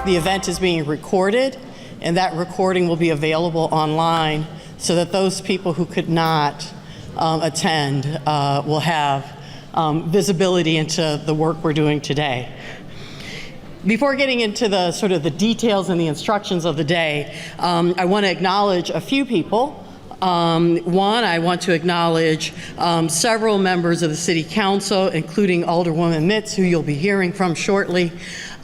The event is being recorded, and that recording will be available online so that those people who could not attend will have visibility into the work we're doing today. Before getting into the sort of the details and the instructions of the day, I want to acknowledge a few people. One, I want to acknowledge several members of the City Council, including Alderwoman Mitz, who you'll be hearing from shortly.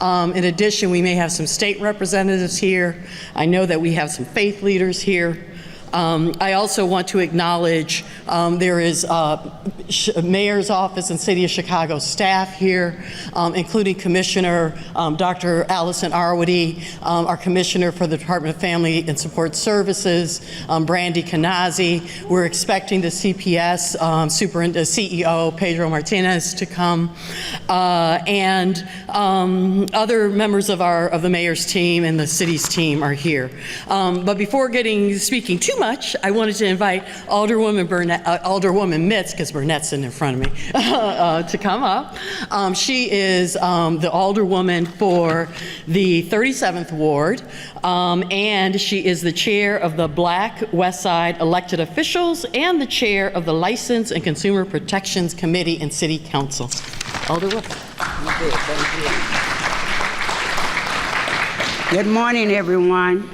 In addition, we may have some state representatives here. I know that we have some faith leaders here. I also want to acknowledge there is Mayor's Office and City of Chicago staff here, including Commissioner Dr. Allison Arwady, our Commissioner for the Department of Family and Support Services, Brandy Kanazi. We're expecting the CPS CEO, Pedro Martinez, to come, and other members of the Mayor's team and the City's team are here. But before speaking too much, I wanted to invite Alderwoman Mitz, because Burnett's sitting in front of me, to come up. She is the Alderwoman for the 37th Ward, and she is the chair of the Black West Side elected officials and the chair of the License and Consumer Protections Committee in City Council. Alderwoman. Good morning, everyone.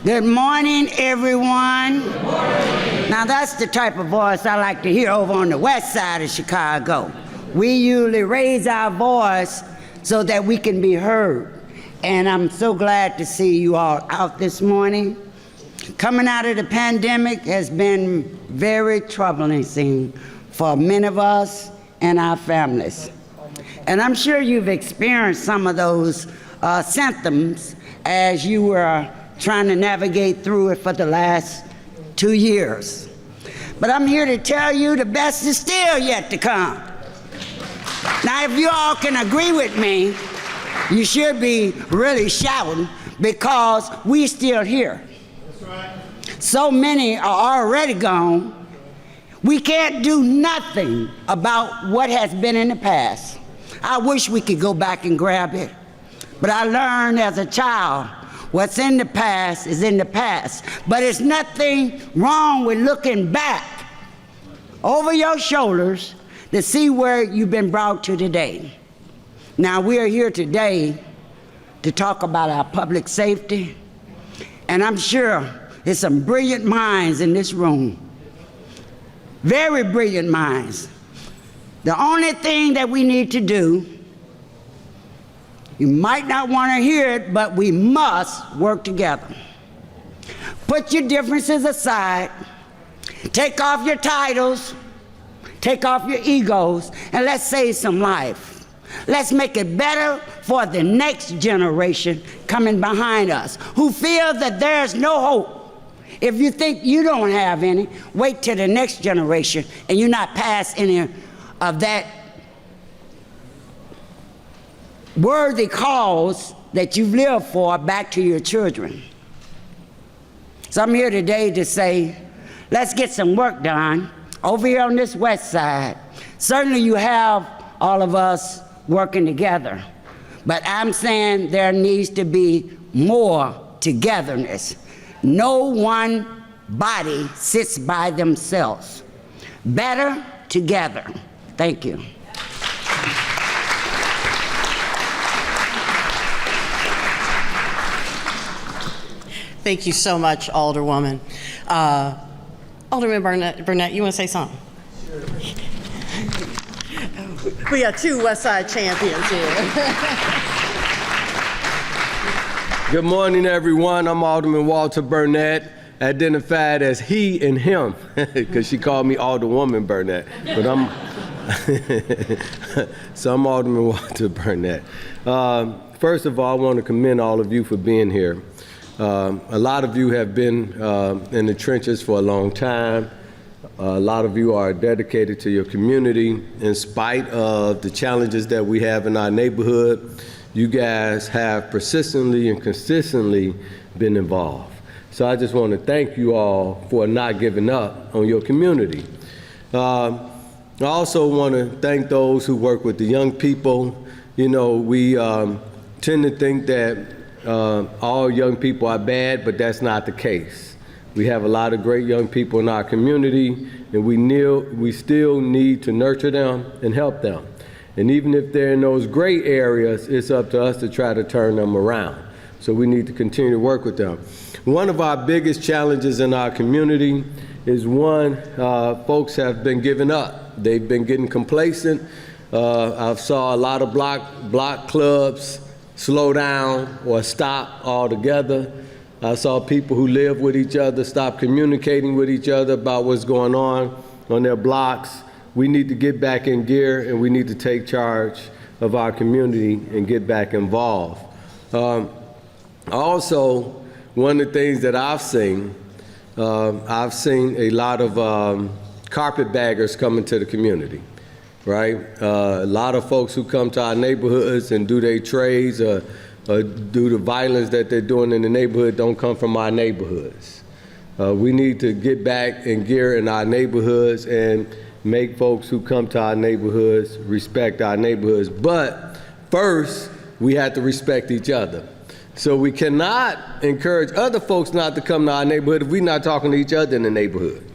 Good morning, everyone. Good morning. Now that's the type of voice I like to hear over on the west side of Chicago. We usually raise our voice so that we can be heard. And I'm so glad to see you all out this morning. Coming out of the pandemic has been very troubling for many of us and our families. And I'm sure you've experienced some of those symptoms as you were trying to navigate through it for the last 2 years. But I'm here to tell you the best is still yet to come. Now, if you all can agree with me, you should be really shouting because we're still here. That's right. So many are already gone. We can't do nothing about what has been in the past. I wish we could go back and grab it. But I learned as a child, what's in the past is in the past. But it's nothing wrong with looking back over your shoulders to see where you've been brought to today. Now, we are here today to talk about our public safety, and I'm sure there's some brilliant minds in this room, very brilliant minds. The only thing that we need to do, you might not want to hear it, but we must work together. Put your differences aside, take off your titles, take off your egos, and let's save some life. Let's make it better for the next generation coming behind us who feel that there's no hope. If you think you don't have any, wait till the next generation and you're not past any of that worthy cause that you've lived for back to your children. So I'm here today to say, let's get some work done over here on this west side. Certainly you have all of us working together, but I'm saying there needs to be more togetherness. No one body sits by themselves. Better together. Thank you. Thank you so much, Alderwoman. Alderman Burnett, you want to say something? Sure. We got two West Side champions here. Good morning, everyone. I'm Alderman Walter Burnett, identified as he and him, because she called me Alderwoman Burnett, but I'm Alderman Walter Burnett. First of all, I want to commend all of you for being here. A lot of you have been in the trenches for a long time. A lot of you are dedicated to your community. In spite of the challenges that we have in our neighborhood, you guys have persistently and consistently been involved. So I just want to thank you all for not giving up on your community. I also want to thank those who work with the young people. You know, we tend to think that all young people are bad, but that's not the case. We have a lot of great young people in our community, and we still need to nurture them and help them. And even if they're in those gray areas, it's up to us to try to turn them around. So we need to continue to work with them. One of our biggest challenges in our community is folks have been giving up. They've been getting complacent. I've saw a lot of block clubs slow down or stop altogether. I saw people who live with each other stop communicating with each other about what's going on their blocks. We need to get back in gear, and we need to take charge of our community and get back involved. Also, one of the things that I've seen a lot of carpetbaggers coming to the community, right? A lot of folks who come to our neighborhoods and do their trades or do the violence that they're doing in the neighborhood don't come from our neighborhoods. We need to get back in gear in our neighborhoods and make folks who come to our neighborhoods respect our neighborhoods. But first, we have to respect each other. So we cannot encourage other folks not to come to our neighborhood if we're not talking to each other in the neighborhood,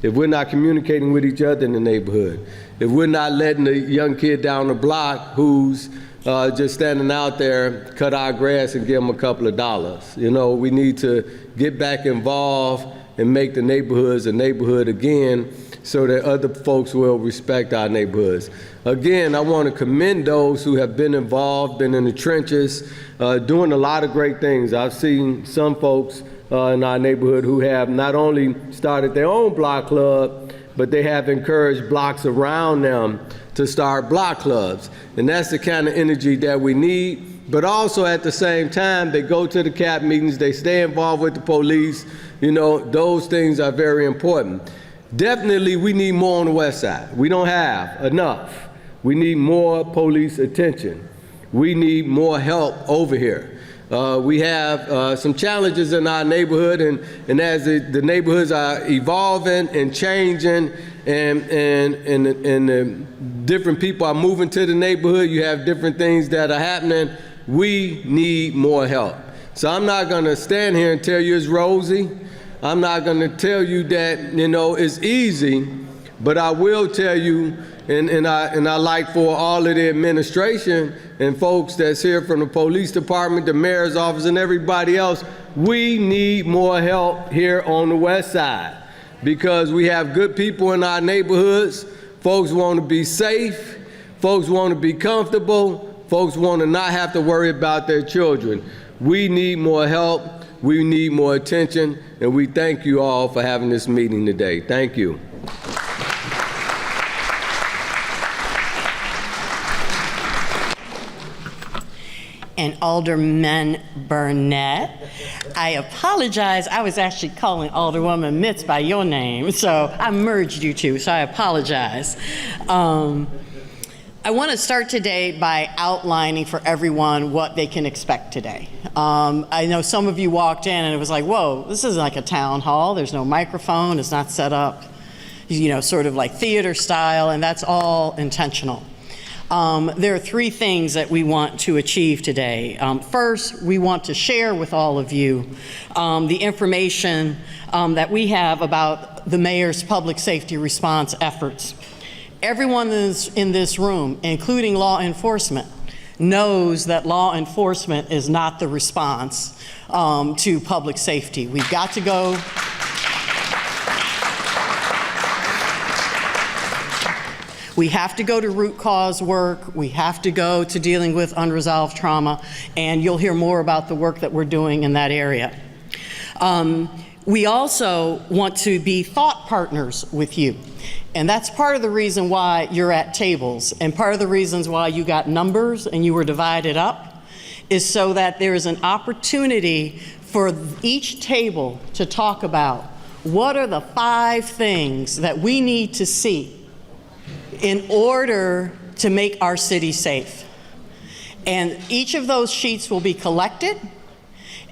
if we're not communicating with each other in the neighborhood, if we're not letting the young kid down the block who's just standing out there cut our grass and give them a couple of dollars. You know, we need to get back involved and make the neighborhoods a neighborhood again, so that other folks will respect our neighborhoods. Again, I want to commend those who have been involved, been in the trenches, doing a lot of great things. I've seen some folks in our neighborhood who have not only started their own block club, but they have encouraged blocks around them to start block clubs. And that's the kind of energy that we need. But also at the same time, they go to the CAP meetings, they stay involved with the police. You know, those things are very important. Definitely, we need more on the west side. We don't have enough. We need more police attention. We need more help over here. We have some challenges in our neighborhood, and as the neighborhoods are evolving and changing, and different people are moving to the neighborhood, you have different things that are happening. We need more help. So I'm not going to stand here and tell you it's rosy. I'm not going to tell you that, you know, it's easy, but I will tell you, and I like for all of the administration and folks that's here from the police department, the mayor's office, and everybody else, we need more help here on the west side, because we have good people in our neighborhoods. Folks want to be safe. Folks want to be comfortable. Folks want to not have to worry about their children. We need more help. We need more attention, and we thank you all for having this meeting today. Thank you. And Alderman Burnett, I apologize. I was actually calling Alderwoman Mitz by your name, so I merged you two, so I apologize. I want to start today by outlining for everyone what they can expect today. I know some of you walked in and it was like, whoa, this isn't like a town hall. There's no microphone. It's not set up, you know, sort of like theater style, and that's all intentional. There are three things that we want to achieve today. First, we want to share with all of you the information that we have about the mayor's public safety response efforts. Everyone in this room, including law enforcement, knows that law enforcement is not the response to public safety. We've got to go. We have to go to root cause work. We have to go to dealing with unresolved trauma, and you'll hear more about the work that we're doing in that area. We also want to be thought partners with you. And that's part of the reason why you're at tables, and part of the reasons why you got numbers and you were divided up is so that there is an opportunity for each table to talk about what are the 5 things that we need to see in order to make our city safe. And each of those sheets will be collected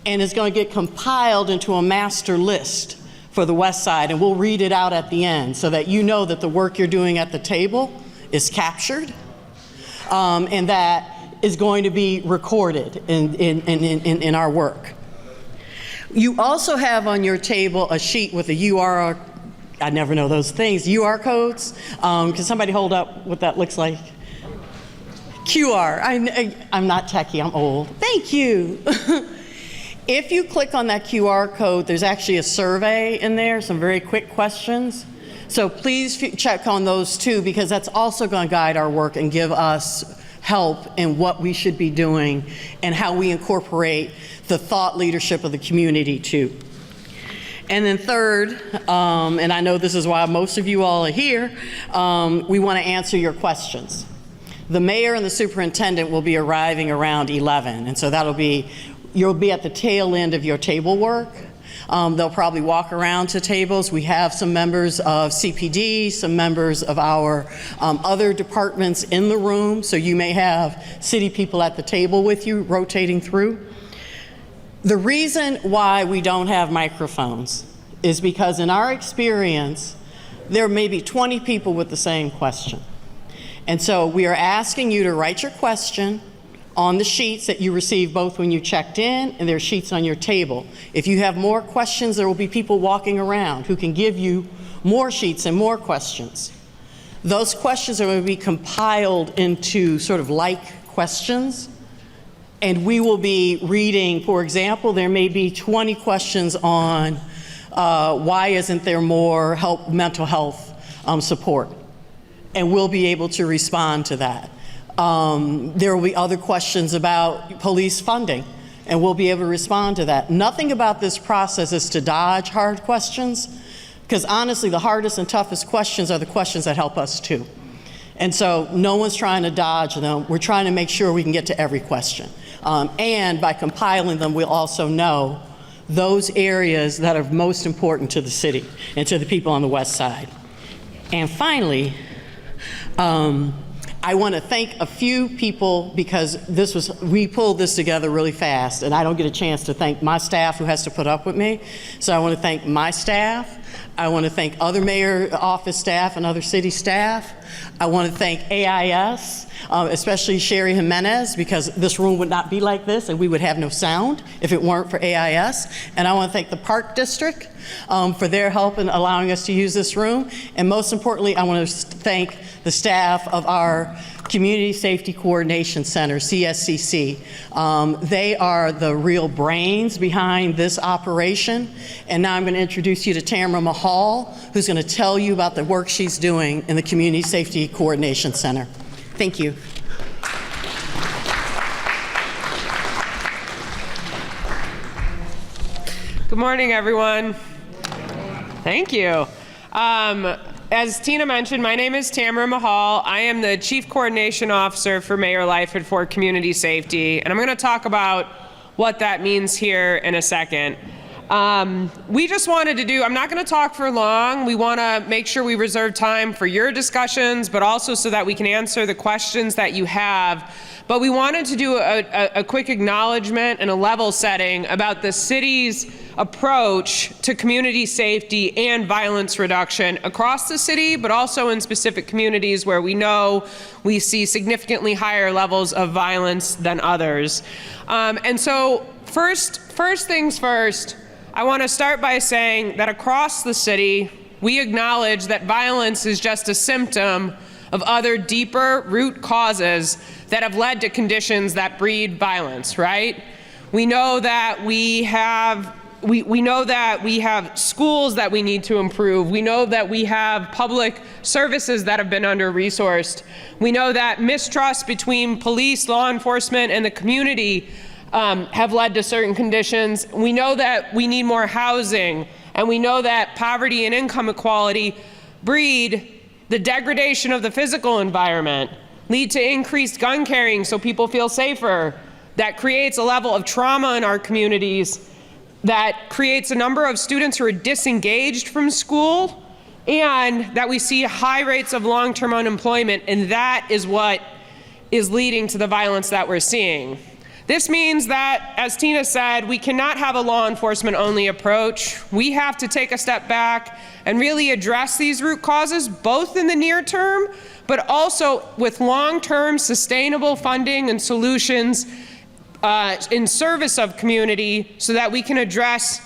and is going to get compiled into a master list for the West Side, and we'll read it out at the end so that you know that the work you're doing at the table is captured, and that is going to be recorded in our work. You also have on your table a sheet with a UR, I never know those things, UR codes. Can somebody hold up what that looks like? QR. I'm not techie, I'm old. Thank you. If you click on that QR code, there's actually a survey in there, some very quick questions. So please check on those too, because that's also going to guide our work and give us help in what we should be doing and how we incorporate the thought leadership of the community too. And then third, and I know this is why most of you all are here, we want to answer your questions. The mayor and the superintendent will be arriving around 11, and so you'll be at the tail end of your table work. They'll probably walk around to tables. We have some members of CPD, some members of our other departments in the room, so you may have city people at the table with you rotating through. The reason why we don't have microphones is because in our experience, there may be 20 people with the same question. And so we are asking you to write your question on the sheets that you received both when you checked in and there are sheets on your table. If you have more questions, there will be people walking around who can give you more sheets and more questions. Those questions are going to be compiled into sort of like questions, and we will be reading, for example, there may be 20 questions on why isn't there more mental health support, and we'll be able to respond to that. There will be other questions about police funding, and we'll be able to respond to that. Nothing about this process is to dodge hard questions, because honestly, the hardest and toughest questions are the questions that help us too. And so no one's trying to dodge them. We're trying to make sure we can get to every question. And by compiling them, we'll also know those areas that are most important to the city and to the people on the west side. And finally, I want to thank a few people, because we pulled this together really fast, and I don't get a chance to thank my staff who has to put up with me. So I want to thank my staff. I want to thank other mayor office staff and other city staff. I want to thank AIS, especially Sherry Jimenez, because this room would not be like this and we would have no sound if it weren't for AIS. And I want to thank the Park District for their help in allowing us to use this room. And most importantly, I want to thank the staff of our Community Safety Coordination Center, CSCC. They are the real brains behind this operation. And now I'm going to introduce you to Tamara Mahal, who's going to tell you about the work she's doing in the Community Safety Coordination Center. Thank you. Good morning, everyone. Thank you. As Tina mentioned, my name is Tamara Mahal. I am the Chief Coordination Officer for Mayor Lightfoot for Community Safety, and I'm going to talk about what that means here in a second. We just wanted to I'm not going to talk for long. We want to make sure we reserve time for your discussions, but also so that we can answer the questions that you have. But we wanted to do a quick acknowledgement and a level setting about the city's approach to community safety and violence reduction across the city, but also in specific communities where we know we see significantly higher levels of violence than others. And so first things first, I want to start by saying that across the city, we acknowledge that violence is just a symptom of other deeper root causes that have led to conditions that breed violence, right? We know that we have schools that we need to improve. We know that we have public services that have been under-resourced. We know that mistrust between police, law enforcement, and the community have led to certain conditions. We know that we need more housing, and we know that poverty and income equality breed the degradation of the physical environment, lead to increased gun carrying so people feel safer. That creates a level of trauma in our communities, that creates a number of students who are disengaged from school, and that we see high rates of long-term unemployment, and that is what is leading to the violence that we're seeing. This means that, as Tina said, we cannot have a law enforcement only approach. We have to take a step back and really address these root causes, both in the near term, but also with long-term sustainable funding and solutions in service of community so that we can address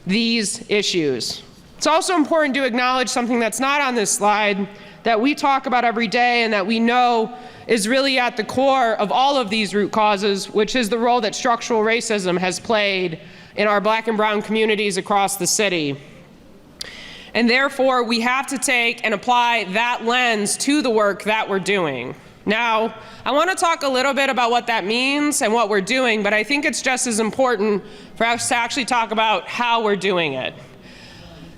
these issues. It's also important to acknowledge something that's not on this slide that we talk about every day and that we know is really at the core of all of these root causes, which is the role that structural racism has played in our Black and brown communities across the city. And therefore, we have to take and apply that lens to the work that we're doing. Now, I want to talk a little bit about what that means and what we're doing, but I think it's just as important for us to actually talk about how we're doing it.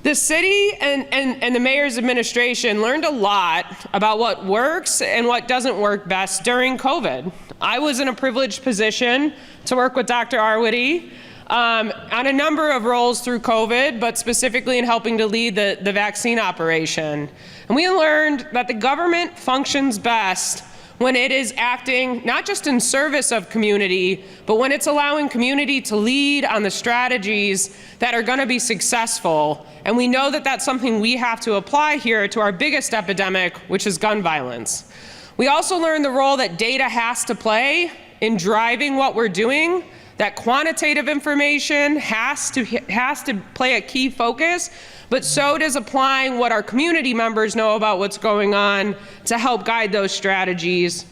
The city and the mayor's administration learned a lot about what works and what doesn't work best during COVID. I was in a privileged position to work with Dr. Arwady on a number of roles through COVID, but specifically in helping to lead the vaccine operation. And we learned that the government functions best when it is acting not just in service of community, but when it's allowing community to lead on the strategies that are going to be successful. And we know that that's something we have to apply here to our biggest epidemic, which is gun violence. We also learned the role that data has to play in driving what we're doing, that quantitative information has to play a key focus, but so does applying what our community members know about what's going on to help guide those strategies.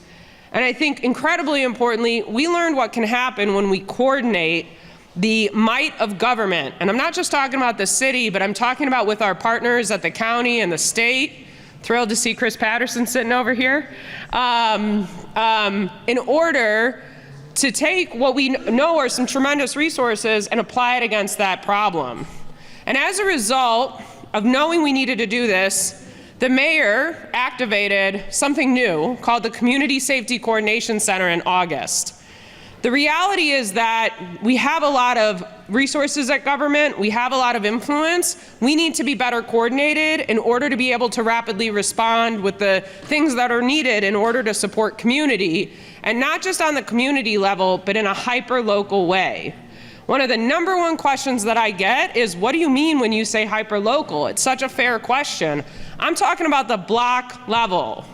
And I think incredibly importantly, we learned what can happen when we coordinate the might of government. And I'm not just talking about the city, but I'm talking about with our partners at the county and the state. Thrilled to see Chris Patterson sitting over here. In order to take what we know are some tremendous resources and apply it against that problem. And as a result of knowing we needed to do this, the mayor activated something new called the Community Safety Coordination Center in August. The reality is that we have a lot of resources at government, we have a lot of influence. We need to be better coordinated in order to be able to rapidly respond with the things that are needed in order to support community, and not just on the community level, but in a hyper-local way. One of the number one questions that I get is, what do you mean when you say hyper-local? It's such a fair question. I'm talking about the block level.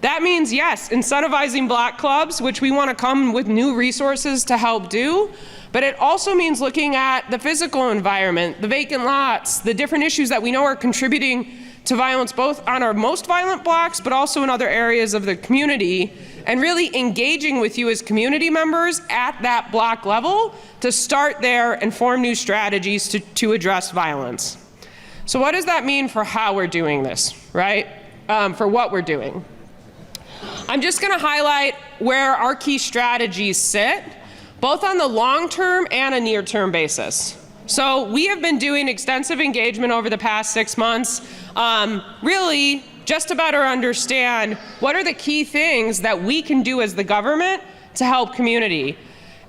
That means, yes, incentivizing block clubs, which we want to come with new resources to help do, but it also means looking at the physical environment, the vacant lots, the different issues that we know are contributing to violence both on our most violent blocks, but also in other areas of the community, and really engaging with you as community members at that block level to start there and form new strategies to address violence. So what does that mean for how we're doing this, right? For what we're doing. I'm just going to highlight where our key strategies sit, both on the long-term and a near-term basis. So we have been doing extensive engagement over the past 6 months, really just to better understand what are the key things that we can do as the government to help community.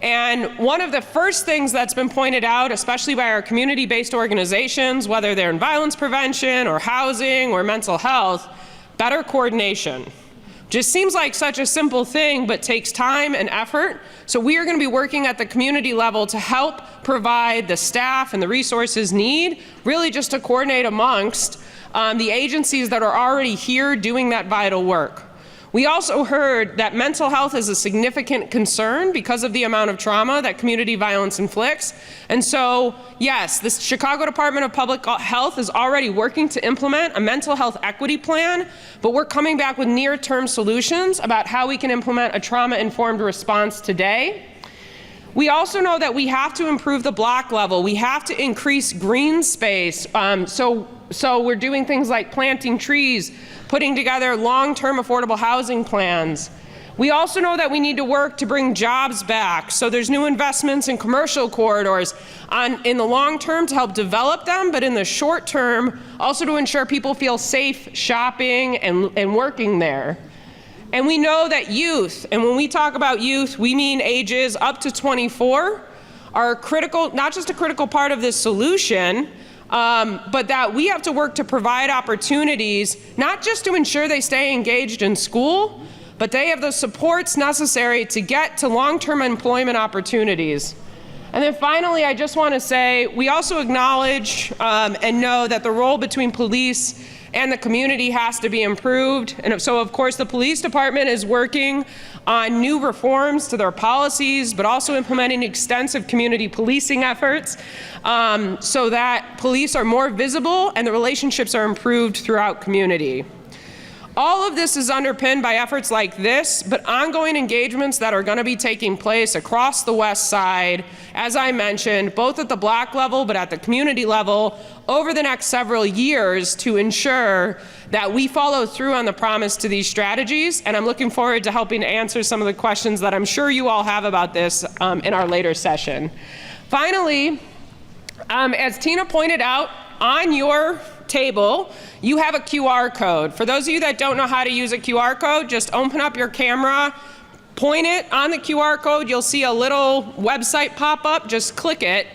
And one of the first things that's been pointed out, especially by our community-based organizations, whether they're in violence prevention or housing or mental health, better coordination. Just seems like such a simple thing, but takes time and effort. So we are going to be working at the community level to help provide the staff and the resources need, really just to coordinate amongst the agencies that are already here doing that vital work. We also heard that mental health is a significant concern because of the amount of trauma that community violence inflicts. And so, yes, the Chicago Department of Public Health is already working to implement a mental health equity plan, but we're coming back with near-term solutions about how we can implement a trauma-informed response today. We also know that we have to improve the block level. We have to increase green space. So we're doing things like planting trees, putting together long-term affordable housing plans. We also know that we need to work to bring jobs back. So there's new investments in commercial corridors in the long term to help develop them, but in the short term, also to ensure people feel safe shopping and working there. And we know that youth, and when we talk about youth, we mean ages up to 24, are critical, not just a critical part of this solution, but that we have to work to provide opportunities, not just to ensure they stay engaged in school, but they have the supports necessary to get to long-term employment opportunities. And then finally, I just want to say, we also acknowledge and know that the role between police and the community has to be improved. And so, of course, the police department is working on new reforms to their policies, but also implementing extensive community policing efforts so that police are more visible and the relationships are improved throughout community. All of this is underpinned by efforts like this, but ongoing engagements that are going to be taking place across the West Side, as I mentioned, both at the block level but at the community level over the next several years to ensure that we follow through on the promise to these strategies. And I'm looking forward to helping to answer some of the questions that I'm sure you all have about this in our later session. Finally, as Tina pointed out, on your table, you have a QR code. For those of you that don't know how to use a QR code, just open up your camera, point it on the QR code, you'll see a little website pop up, just click it.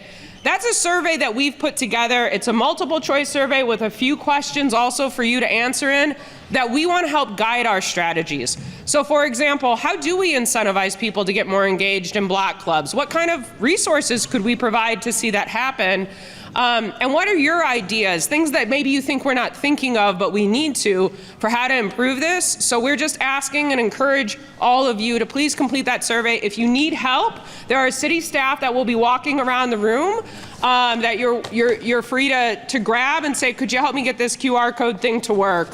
That's a survey that we've put together. It's a multiple choice survey with a few questions also for you to answer in that we want to help guide our strategies. So for example, how do we incentivize people to get more engaged in block clubs? What kind of resources could we provide to see that happen? And what are your ideas, things that maybe you think we're not thinking of, but we need to, for how to improve this? So we're just asking and encourage all of you to please complete that survey. If you need help, there are city staff that will be walking around the room that you're free to grab and say, could you help me get this QR code thing to work?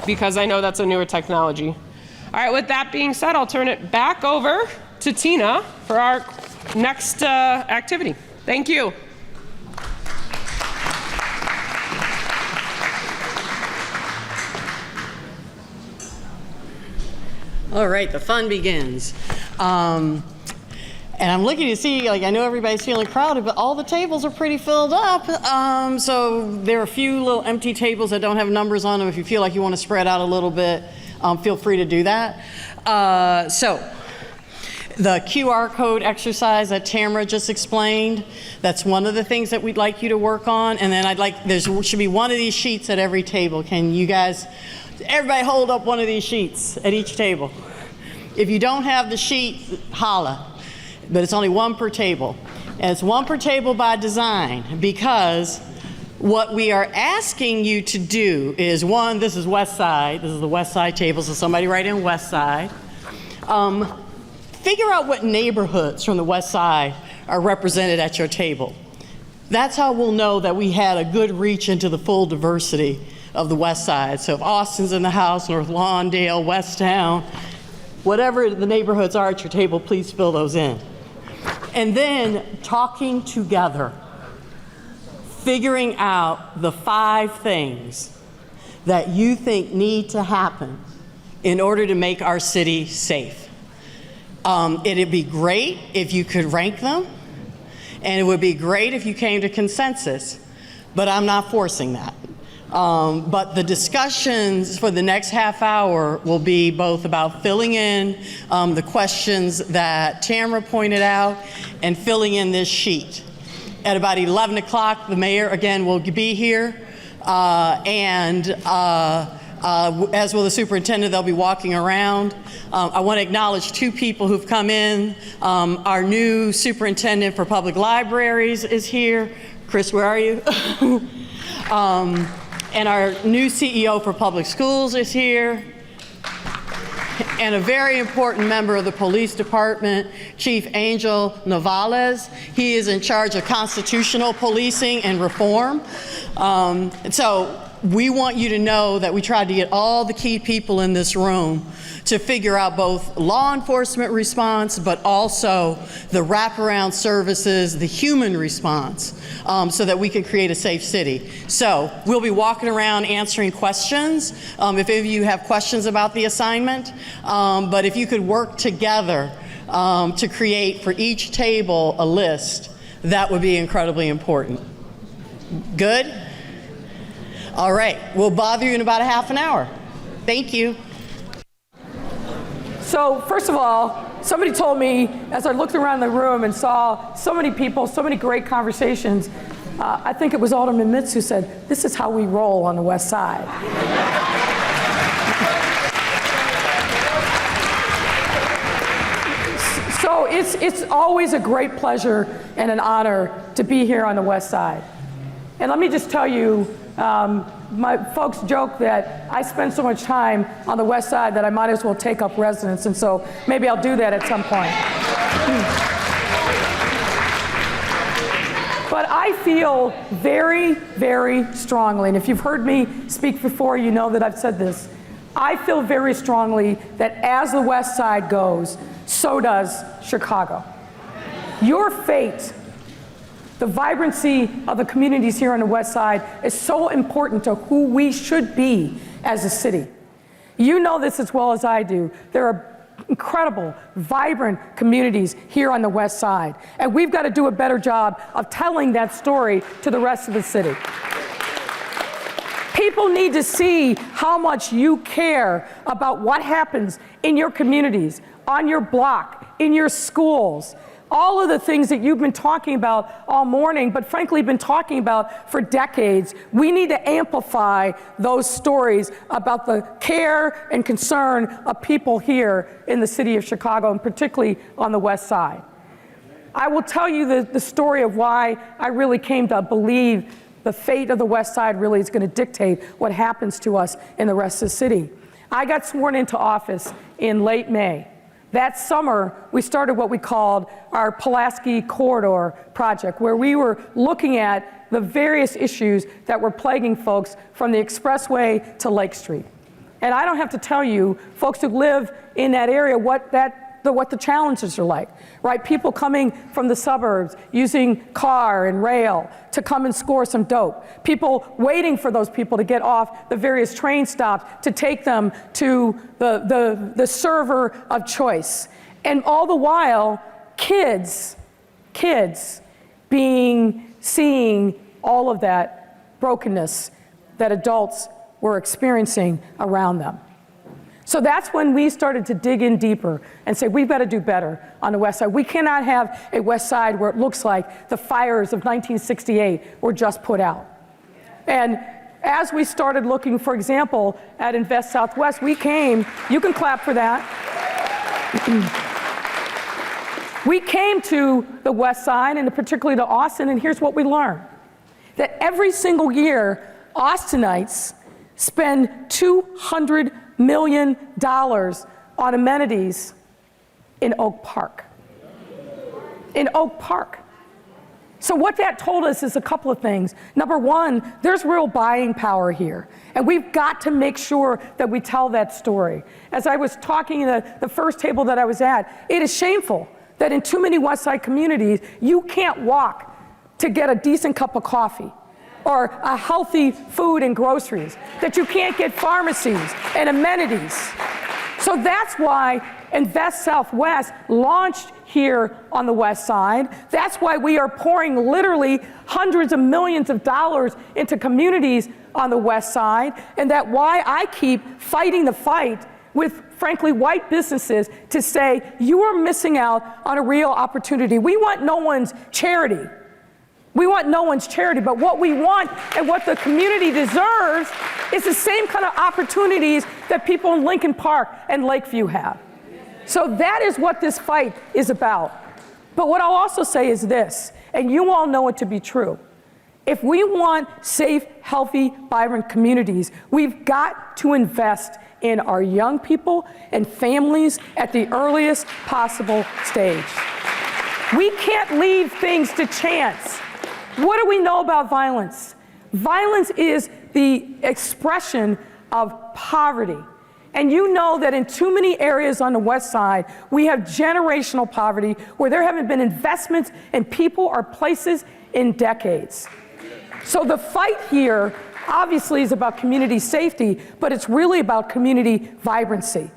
Because I know that's a newer technology. All right, with that being said, I'll turn it back over to Tina for our next activity. Thank you. All right, the fun begins. And I'm looking to see, like, I know everybody's feeling crowded, but all the tables are pretty filled up. So there are a few little empty tables that don't have numbers on them. If you feel like you want to spread out a little bit, feel free to do that. So the QR code exercise that Tamara just explained, that's one of the things that we'd like you to work on. And then there should be one of these sheets at every table. Can you guys, everybody hold up one of these sheets at each table. If you don't have the sheet, holla. But it's only one per table. And it's one per table by design, because what we are asking you to do is, one, this is West Side. This is the West Side table, so somebody write in West Side. Figure out what neighborhoods from the West Side are represented at your table. That's how we'll know that we had a good reach into the full diversity of the West Side. So if Austin's in the house, North Lawndale, Westtown, whatever the neighborhoods are at your table, please fill those in. And then talking together, figuring out the 5 things that you think need to happen in order to make our city safe. It'd be great if you could rank them, and it would be great if you came to consensus, but I'm not forcing that. But the discussions for the next half hour will be both about filling in the questions that Tamara pointed out and filling in this sheet. At about 11 o'clock, the mayor again will be here, and as will the superintendent. They'll be walking around. I want to acknowledge 2 people who've come in. Our new superintendent for public libraries is here. Chris, where are you? And our new CEO for public schools is here. And a very important member of the police department, Chief Angel Novales. He is in charge of constitutional policing and reform. And so we want you to know that we tried to get all the key people in this room to figure out both law enforcement response, but also the wraparound services, the human response, so that we can create a safe city. So we'll be walking around answering questions, if any of you have questions about the assignment, but if you could work together to create for each table a list, that would be incredibly important. Good? All right, we'll bother you in about a half an hour. Thank you. So first of all, somebody told me as I looked around the room and saw so many people, so many great conversations, I think it was Alderman Mitz who said, this is how we roll on the West Side. So it's always a great pleasure and an honor to be here on the West Side. And let me just tell you, my folks joke that I spend so much time on the west side that I might as well take up residence, and so maybe I'll do that at some point. But I feel very, very strongly, and if you've heard me speak before, you know that I've said this. I feel very strongly that as the west side goes, so does Chicago. Your fate, the vibrancy of the communities here on the west side, is so important to who we should be as a city. You know this as well as I do. There are incredible, vibrant communities here on the west side, and we've got to do a better job of telling that story to the rest of the city. People need to see how much you care about what happens in your communities, on your block, in your schools. All of the things that you've been talking about all morning, but frankly been talking about for decades. We need to amplify those stories about the care and concern of people here in the city of Chicago, and particularly on the west side. I will tell you the story of why I really came to believe the fate of the west side really is going to dictate what happens to us in the rest of the city. I got sworn into office in late May. That summer, we started what we called our Pulaski Corridor project, where we were looking at the various issues that were plaguing folks from the expressway to Lake Street. And I don't have to tell you, folks who live in that area, what the challenges are like, right? People coming from the suburbs using car and rail to come and score some dope. People waiting for those people to get off the various train stops to take them to the server of choice. And all the while, kids seeing all of that brokenness that adults were experiencing around them. So that's when we started to dig in deeper and say, we've got to do better on the west side. We cannot have a west side where it looks like the fires of 1968 were just put out. And as we started looking, for example, at Invest Southwest, we came, you can clap for that. We came to the west side, and particularly to Austin, and here's what we learned. That every single year, Austinites spend $200 million on amenities in Oak Park. In Oak Park. So what that told us is a couple of things. Number one, there's real buying power here. And we've got to make sure that we tell that story. As I was talking at the first table that I was at, it is shameful that in too many West Side communities, you can't walk to get a decent cup of coffee or a healthy food and groceries, that you can't get pharmacies and amenities. So that's why Invest Southwest launched here on the west side. That's why we are pouring literally hundreds of millions of dollars into communities on the west side, and that why I keep fighting the fight with, frankly, white businesses to say, you are missing out on a real opportunity. We want no one's charity. We want no one's charity, but what we want and what the community deserves is the same kind of opportunities that people in Lincoln Park and Lakeview have. So that is what this fight is about. But what I'll also say is this, and you all know it to be true. If we want safe, healthy, vibrant communities, we've got to invest in our young people and families at the earliest possible stage. We can't leave things to chance. What do we know about violence? Violence is the expression of poverty. And you know that in too many areas on the west side, we have generational poverty where there haven't been investments in people or places in decades. So the fight here obviously is about community safety, but it's really about community vibrancy.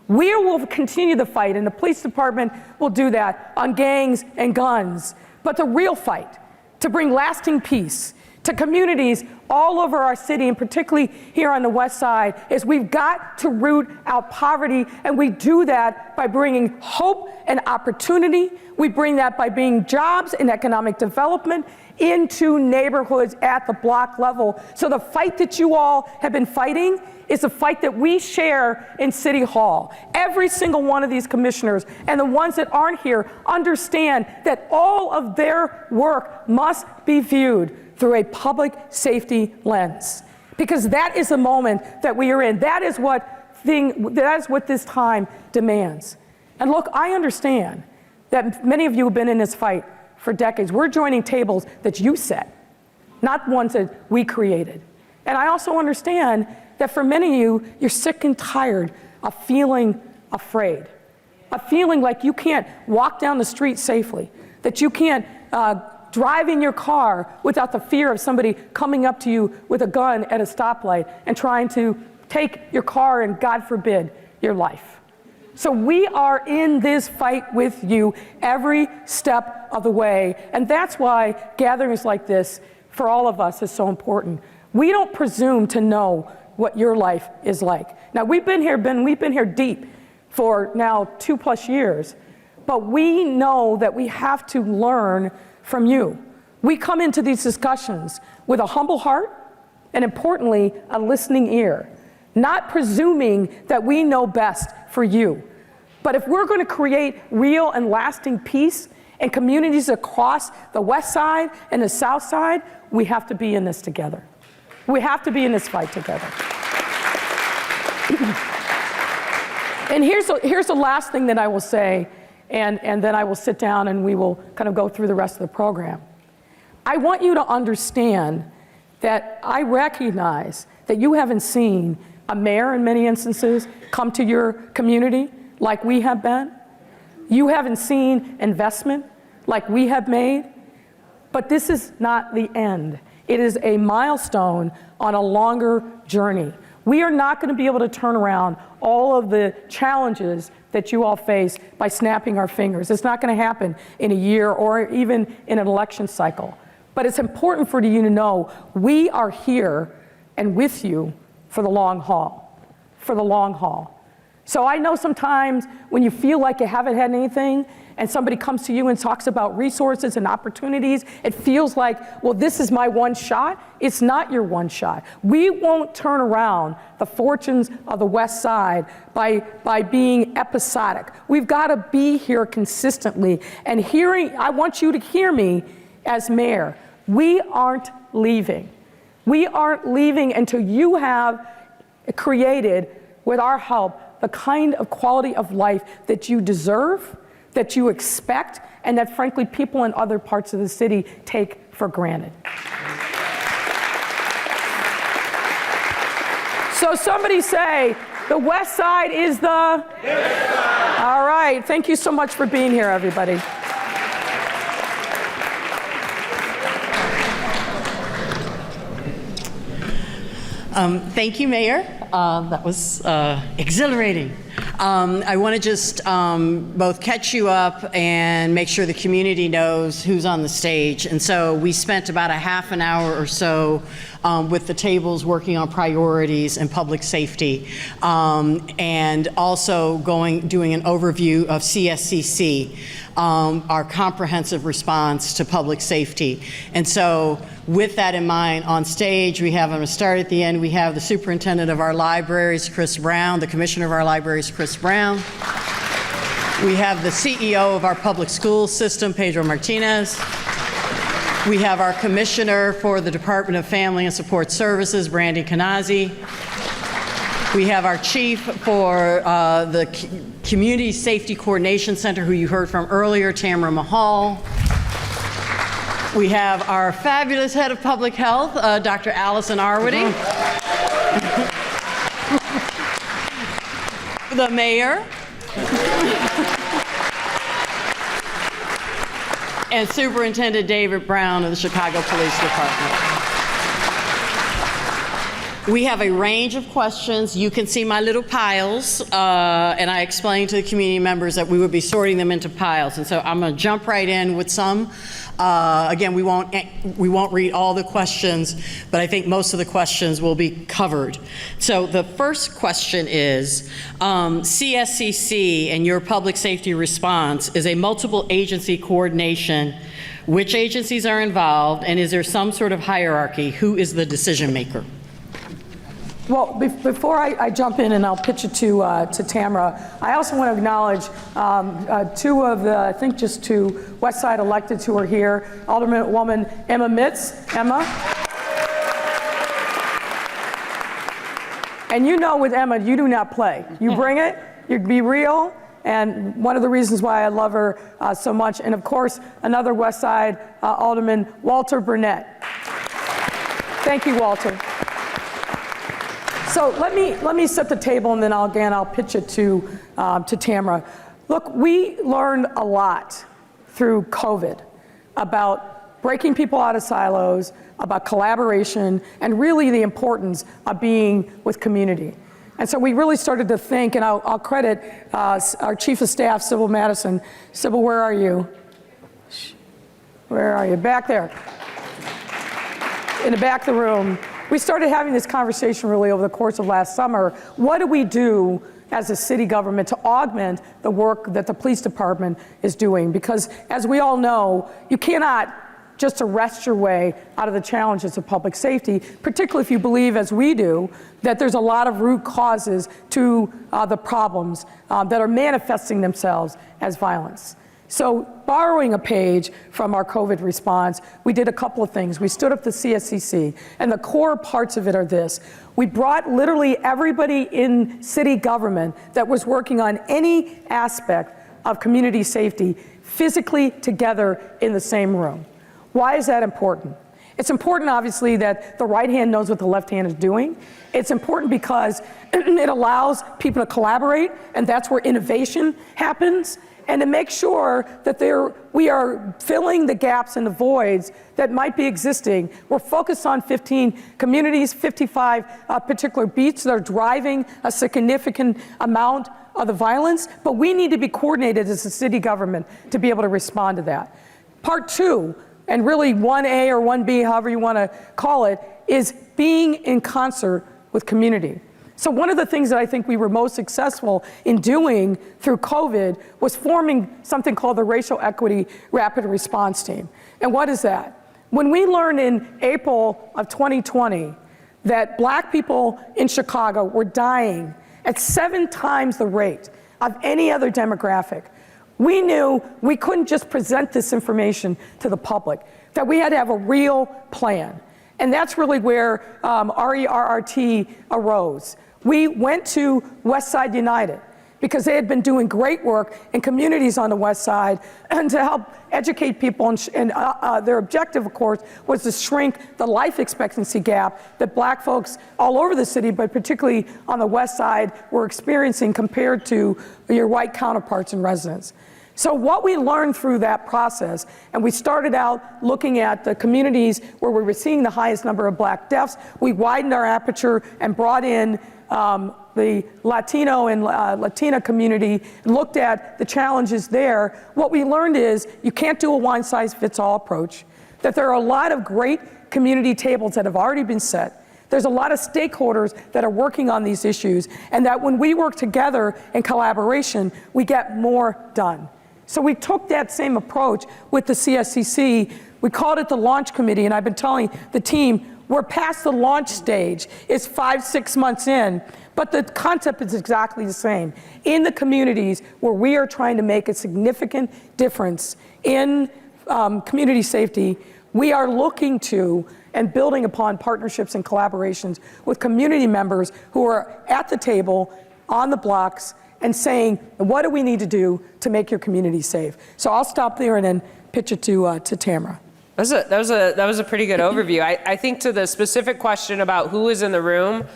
We will continue the fight, and the police department will do that on gangs and guns. But the real fight, to bring lasting peace to communities all over our city, and particularly here on the west side, is we've got to root out poverty, and we do that by bringing hope and opportunity. We bring that by bringing jobs and economic development into neighborhoods at the block level. So the fight that you all have been fighting is a fight that we share in City Hall. Every single one of these commissioners and the ones that aren't here understand that all of their work must be viewed through a public safety lens. Because that is the moment that we are in. That is what this time demands. And look, I understand that many of you have been in this fight for decades. We're joining tables that you set, not ones that we created. And I also understand that for many of you, you're sick and tired of feeling afraid, of feeling like you can't walk down the street safely, that you can't drive in your car without the fear of somebody coming up to you with a gun at a stoplight and trying to take your car and, God forbid, your life. So we are in this fight with you every step of the way. And that's why gatherings like this, for all of us, is so important. We don't presume to know what your life is like. Now, we've been here deep for now 2+ years, but we know that we have to learn from you. We come into these discussions with a humble heart and, importantly, a listening ear, not presuming that we know best for you. But if we're going to create real and lasting peace in communities across the West Side and the South Side, we have to be in this together. We have to be in this fight together. And here's the last thing that I will say, and then I will sit down and we will kind of go through the rest of the program. I want you to understand that I recognize that you haven't seen a mayor in many instances come to your community like we have been. You haven't seen investment like we have made. But this is not the end. It is a milestone on a longer journey. We are not going to be able to turn around all of the challenges that you all face by snapping our fingers. It's not going to happen in a year or even in an election cycle. But it's important for you to know we are here and with you for the long haul, for the long haul. So I know sometimes when you feel like you haven't had anything and somebody comes to you and talks about resources and opportunities, it feels like, well, this is my one shot. It's not your one shot. We won't turn around the fortunes of the West Side by being episodic. We've got to be here consistently. And I want you to hear me as mayor. We aren't leaving. We aren't leaving until you have created, with our help, the kind of quality of life that you deserve, that you expect, and that frankly people in other parts of the city take for granted. So somebody say, the West Side is the? Yes, sir. All right, thank you so much for being here, everybody. Thank you, Mayor. That was exhilarating. I want to just both catch you up and make sure the community knows who's on the stage. And so we spent about a half an hour or so with the tables working on priorities and public safety, and also doing an overview of CSCC, our comprehensive response to public safety. And so with that in mind, on stage, I'm going to start at the end, we have the superintendent of our libraries, Chris Brown, the commissioner of our libraries, Chris Brown. We have the CEO of our public school system, Pedro Martinez. We have our commissioner for the Department of Family and Support Services, Brandy Kanazi. We have our chief for the Community Safety Coordination Center, who you heard from earlier, Tamara Mahal. We have our fabulous head of public health, Dr. Allison Arwady. The mayor. And Superintendent David Brown of the Chicago Police Department. We have a range of questions. You can see my little piles, and I explained to the community members that we would be sorting them into piles. And so I'm going to jump right in with some. Again, we won't read all the questions, but I think most of the questions will be covered. So the first question is, CSCC and your public safety response is a multiple agency coordination. Which agencies are involved, and is there some sort of hierarchy? Who is the decision maker? Well, before I jump in and I'll pitch it to Tamara, I also want to acknowledge two of the, I think just two West Side electeds who are here. Alderwoman Emma Mitz. Emma. And you know with Emma, you do not play. You bring it, you be real, and one of the reasons why I love her so much. And of course, another West Side Alderman, Walter Burnett. Thank you, Walter. So let me set the table, and then I'll pitch it to Tamara. Look, we learned a lot through COVID about breaking people out of silos, about collaboration, and really the importance of being with community. And so we really started to think, and I'll credit our Chief of Staff, Sybil Madison. Sybil, where are you? Where are you? Back there. In the back of the room. We started having this conversation really over the course of last summer. What do we do as a city government to augment the work that the police department is doing? Because as we all know, you cannot just arrest your way out of the challenges of public safety, particularly if you believe, as we do, that there's a lot of root causes to the problems that are manifesting themselves as violence. So borrowing a page from our COVID response, we did a couple of things. We stood up the CSCC, and the core parts of it are this. We brought literally everybody in city government that was working on any aspect of community safety physically together in the same room. Why is that important? It's important, obviously, that the right hand knows what the left hand is doing. It's important because it allows people to collaborate, and that's where innovation happens. And to make sure that we are filling the gaps and the voids that might be existing. We're focused on 15 communities, 55 particular beats that are driving a significant amount of the violence, but we need to be coordinated as a city government to be able to respond to that. Part two, and really 1A or 1B, however you want to call it, is being in concert with community. So one of the things that I think we were most successful in doing through COVID was forming something called the Racial Equity Rapid Response Team. And what is that? When we learned in April of 2020 that Black people in Chicago were dying at 7 times the rate of any other demographic, we knew we couldn't just present this information to the public, that we had to have a real plan. And that's really where RERRT arose. We went to West Side United because they had been doing great work in communities on the West Side and to help educate people. And their objective, of course, was to shrink the life expectancy gap that Black folks all over the city, but particularly on the West Side, were experiencing compared to your white counterparts and residents. So what we learned through that process, and we started out looking at the communities where we were seeing the highest number of Black deaths, we widened our aperture and brought in the Latino and Latina community and looked at the challenges there. What we learned is you can't do a one-size-fits-all approach, that there are a lot of great community tables that have already been set. There's a lot of stakeholders that are working on these issues, and that when we work together in collaboration, we get more done. So we took that same approach with the CSCC. We called it the launch committee, and I've been telling the team, we're past the launch stage. It's 5-6 months in, but the concept is exactly the same. In the communities where we are trying to make a significant difference in community safety, we are looking to and building upon partnerships and collaborations with community members who are at the table, on the blocks, and saying, what do we need to do to make your community safe? So I'll stop there and then pitch it to Tamara. That was a pretty good overview. I think to the specific question about who is in the room,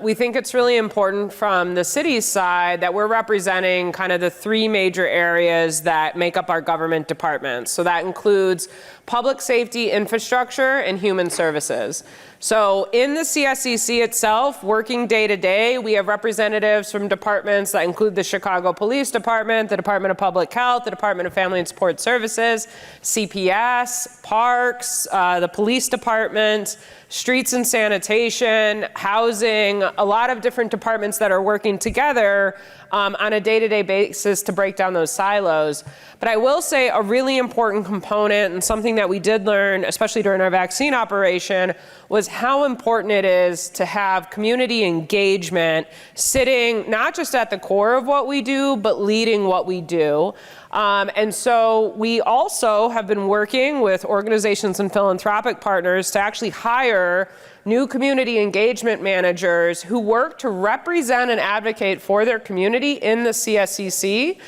we think it's really important from the city's side that we're representing kind of the 3 major areas that make up our government departments. So that includes public safety, infrastructure, and human services. So in the CSCC itself, working day to day, we have representatives from departments that include the Chicago Police Department, the Department of Public Health, the Department of Family and Support Services, CPS, Parks, the Police Department, Streets and Sanitation, Housing, a lot of different departments that are working together on a day-to-day basis to break down those silos. But I will say a really important component and something that we did learn, especially during our vaccine operation, was how important it is to have community engagement sitting not just at the core of what we do, but leading what we do. And so we also have been working with organizations and philanthropic partners to actually hire new community engagement managers who work to represent and advocate for their community in the CSCC.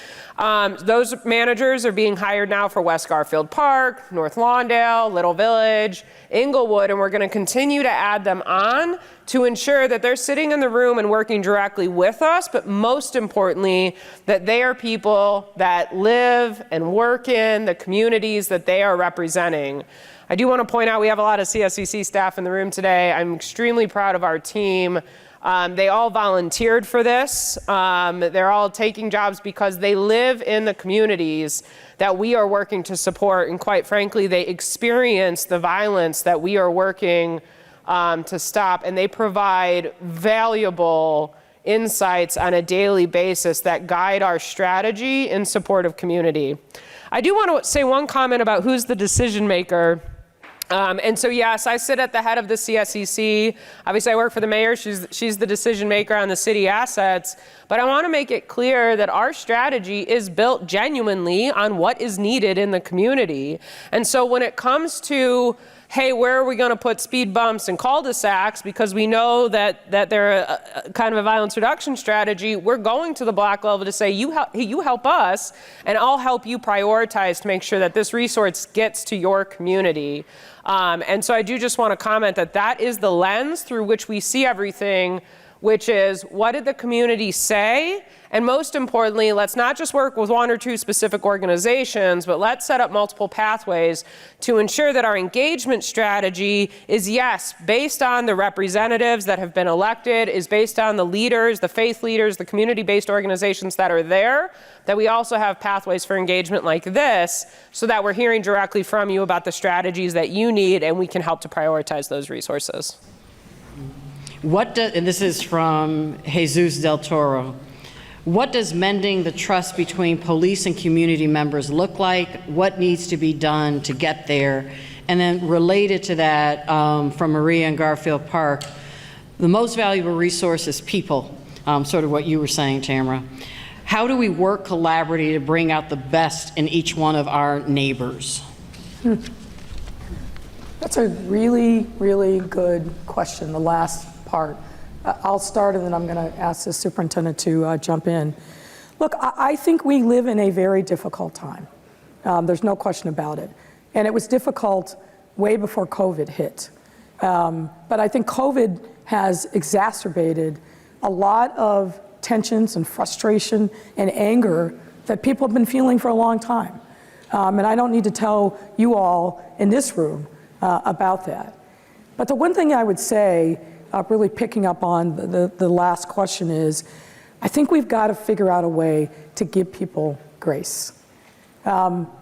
Those managers are being hired now for West Garfield Park, North Lawndale, Little Village, Inglewood, and we're going to continue to add them on to ensure that they're sitting in the room and working directly with us, but most importantly, that they are people that live and work in the communities that they are representing. I do want to point out we have a lot of CSCC staff in the room today. I'm extremely proud of our team. They all volunteered for this. They're all taking jobs because they live in the communities that we are working to support. And quite frankly, they experience the violence that we are working to stop. And they provide valuable insights on a daily basis that guide our strategy in support of community. I do want to say one comment about who's the decision maker. And so, yes, I sit at the head of the CSCC. Obviously, I work for the mayor. She's the decision maker on the city assets. But I want to make it clear that our strategy is built genuinely on what is needed in the community. And so when it comes to, hey, where are we going to put speed bumps and cul-de-sacs, because we know that they're a kind of a violence reduction strategy, we're going to the block level to say, you help us, and I'll help you prioritize to make sure that this resource gets to your community. And so I do just want to comment that that is the lens through which we see everything, which is what did the community say? And most importantly, let's not just work with one or two specific organizations, but let's set up multiple pathways to ensure that our engagement strategy is, yes, based on the representatives that have been elected, is based on the leaders, the faith leaders, the community-based organizations that are there, that we also have pathways for engagement like this so that we're hearing directly from you about the strategies that you need and we can help to prioritize those resources. And this is from Jesus Del Toro. What does mending the trust between police and community members look like? What needs to be done to get there? And then related to that, from Maria in Garfield Park, the most valuable resource is people, sort of what you were saying, Tamara. How do we work collaboratively to bring out the best in each one of our neighbors? That's a really, really good question, the last part. I'll start and then I'm going to ask the superintendent to jump in. Look, I think we live in a very difficult time. There's no question about it. And it was difficult way before COVID hit. But I think COVID has exacerbated a lot of tensions and frustration and anger that people have been feeling for a long time. And I don't need to tell you all in this room about that. But the one thing I would say, really picking up on the last question, is I think we've got to figure out a way to give people grace.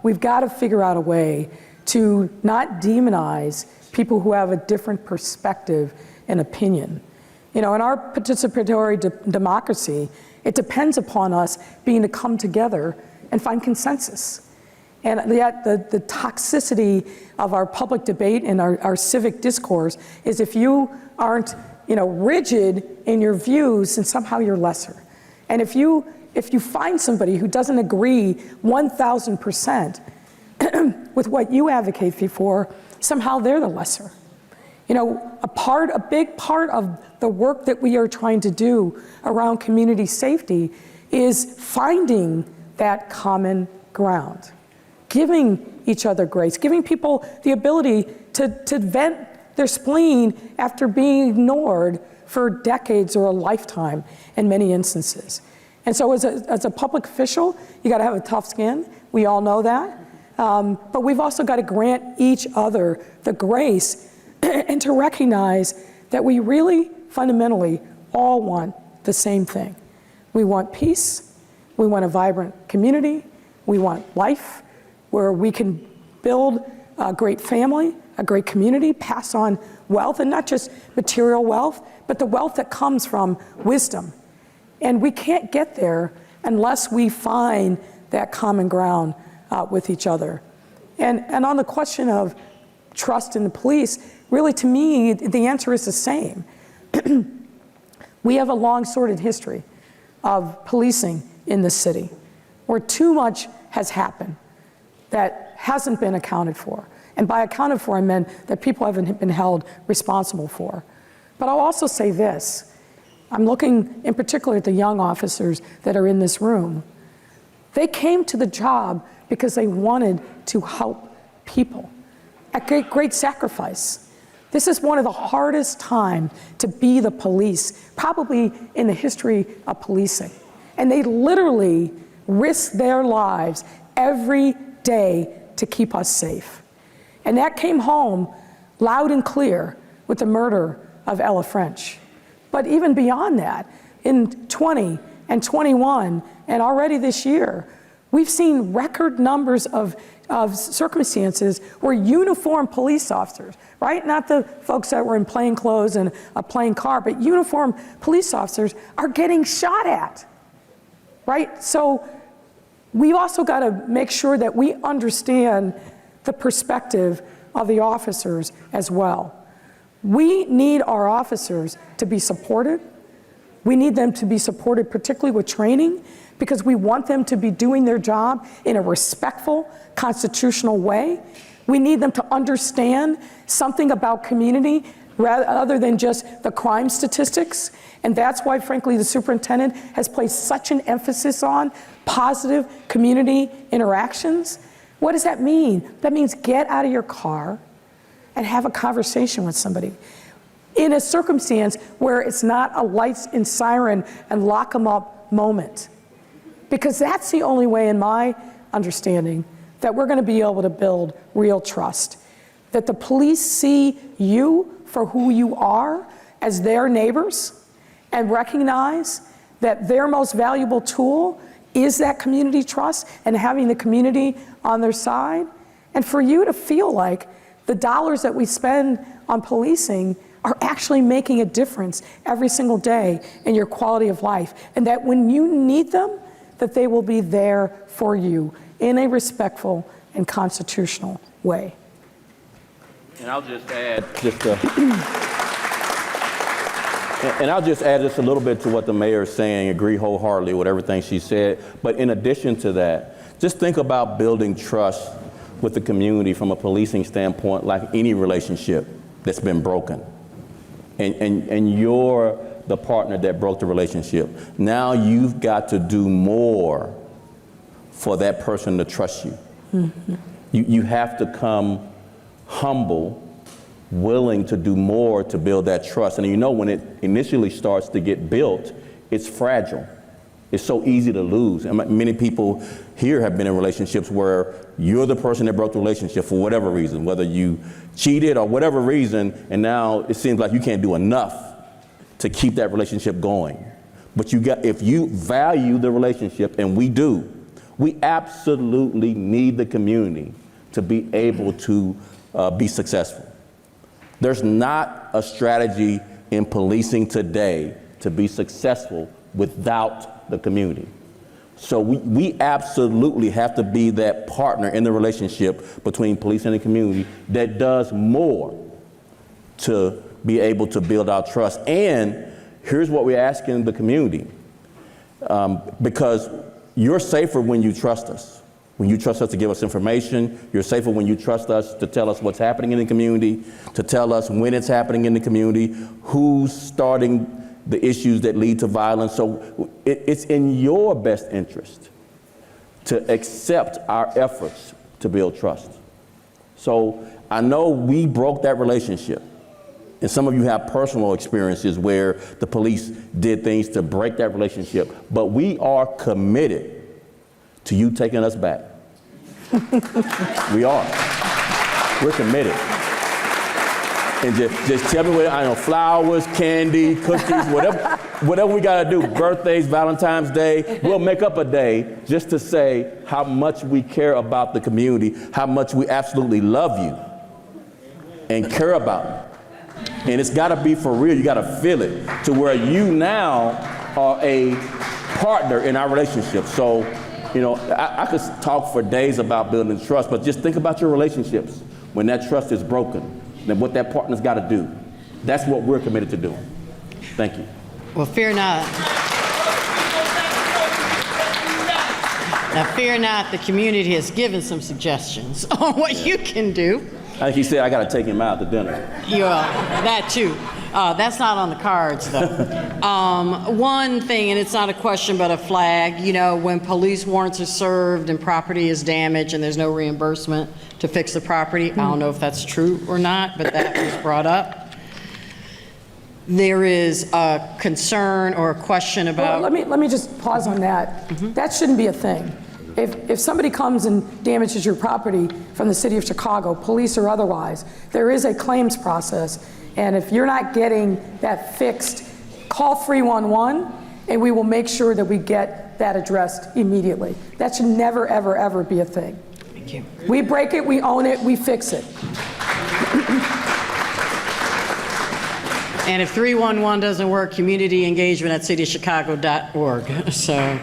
We've got to figure out a way to not demonize people who have a different perspective and opinion. You know, in our participatory democracy, it depends upon us being to come together and find consensus. And yet the toxicity of our public debate and our civic discourse is if you aren't, rigid in your views, then somehow you're lesser. And if you find somebody who doesn't agree 1,000% with what you advocate for, somehow they're the lesser. A big part of the work that we are trying to do around community safety is finding that common ground, giving each other grace, giving people the ability to vent their spleen after being ignored for decades or a lifetime in many instances. And so as a public official, you got to have a tough skin. We all know that. But we've also got to grant each other the grace and to recognize that we really fundamentally all want the same thing. We want peace. We want a vibrant community. We want life where we can build a great family, a great community, pass on wealth, and not just material wealth, but the wealth that comes from wisdom And we can't get there unless we find that common ground with each other. And on the question of trust in the police, really to me, the answer is the same. We have a long sordid history of policing in this city where too much has happened that hasn't been accounted for. And by accounted for, I meant that people haven't been held responsible for. But I'll also say this. I'm looking in particular at the young officers that are in this room. They came to the job because they wanted to help people at great sacrifice. This is one of the hardest times to be the police, probably in the history of policing. And they literally risk their lives every day to keep us safe. And that came home loud and clear with the murder of Ella French. But even beyond that, in 20 and 21, and already this year, we've seen record numbers of circumstances where uniformed police officers, right? Not the folks that were in plain clothes and a plain car, but uniformed police officers are getting shot at, right? So we also got to make sure that we understand the perspective of the officers as well. We need our officers to be supported. We need them to be supported particularly with training because we want them to be doing their job in a respectful, constitutional way. We need them to understand something about community rather other than just the crime statistics. And that's why, frankly, the superintendent has placed such an emphasis on positive community interactions. What does that mean? That means get out of your car and have a conversation with somebody in a circumstance where it's not a lights and siren and lock them up moment. Because that's the only way, in my understanding, that we're going to be able to build real trust. That the police see you for who you are as their neighbors and recognize that their most valuable tool is that community trust and having the community on their side. And for you to feel like the dollars that we spend on policing are actually making a difference every single day in your quality of life. And that when you need them, that they will be there for you in a respectful and constitutional way. And I'll just add just a little bit to what the mayor is saying, agree wholeheartedly with everything she said. But in addition to that, just think about building trust with the community from a policing standpoint, like any relationship that's been broken. And you're the partner that broke the relationship. Now you've got to do more for that person to trust you. Mm-hmm. You have to come humble, willing to do more to build that trust. And you know, when it initially starts to get built, it's fragile. It's so easy to lose. And many people here have been in relationships where you're the person that broke the relationship for whatever reason, whether you cheated or whatever reason, and now it seems like you can't do enough to keep that relationship going. But if you value the relationship, and we do, we absolutely need the community to be able to be successful. There's not a strategy in policing today to be successful without the community. So we absolutely have to be that partner in the relationship between police and the community that does more to be able to build our trust. And here's what we're asking the community, because you're safer when you trust us. When you trust us to give us information, you're safer when you trust us to tell us what's happening in the community, to tell us when it's happening in the community, who's starting the issues that lead to violence. So it's in your best interest to accept our efforts to build trust. So I know we broke that relationship. And some of you have personal experiences where the police did things to break that relationship. But we are committed to you taking us back. We are. We're committed. And just tell me what, I know, flowers, candy, cookies, whatever we gotta do, birthdays, Valentine's Day, we'll make up a day just to say how much we care about the community, how much we absolutely love you and care about you. And it's gotta be for real, you gotta feel it to where you now are a partner in our relationship. So, you know, I could talk for days about building trust, but just think about your relationships. When that trust is broken, then what that partner's got to do. That's what we're committed to doing. Thank you. Well, fear not. Now, fear not, the community has given some suggestions on what you can do. I think he said I got to take him out to dinner. That too. That's not on the cards, though. One thing, and it's not a question but a flag, you know, when police warrants are served and property is damaged and there's no reimbursement to fix the property, I don't know if that's true or not, but that was brought up. There is a concern or a question about... Well, let me just pause on that. That shouldn't be a thing. If somebody comes and damages your property from the city of Chicago, police or otherwise, there is a claims process. And if you're not getting that fixed, call 311 and we will make sure that we get that addressed immediately. That should never, ever, ever be a thing. Thank you. We break it, we own it, we fix it. And if 311 doesn't work, community engagement at cityofchicago.org. So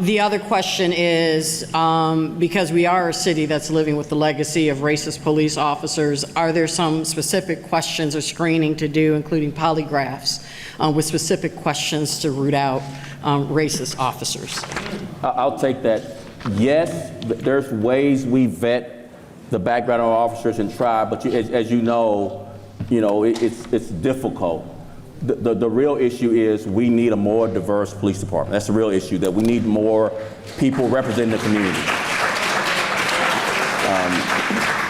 the other question is, because we are a city that's living with the legacy of racist police officers, are there some specific questions or screening to do, including polygraphs, with specific questions to root out racist officers? I'll take that. Yes, there's ways we vet the background of our officers and try, but as you know, it's difficult. The real issue is we need a more diverse police department. That's the real issue, that we need more people representing the community.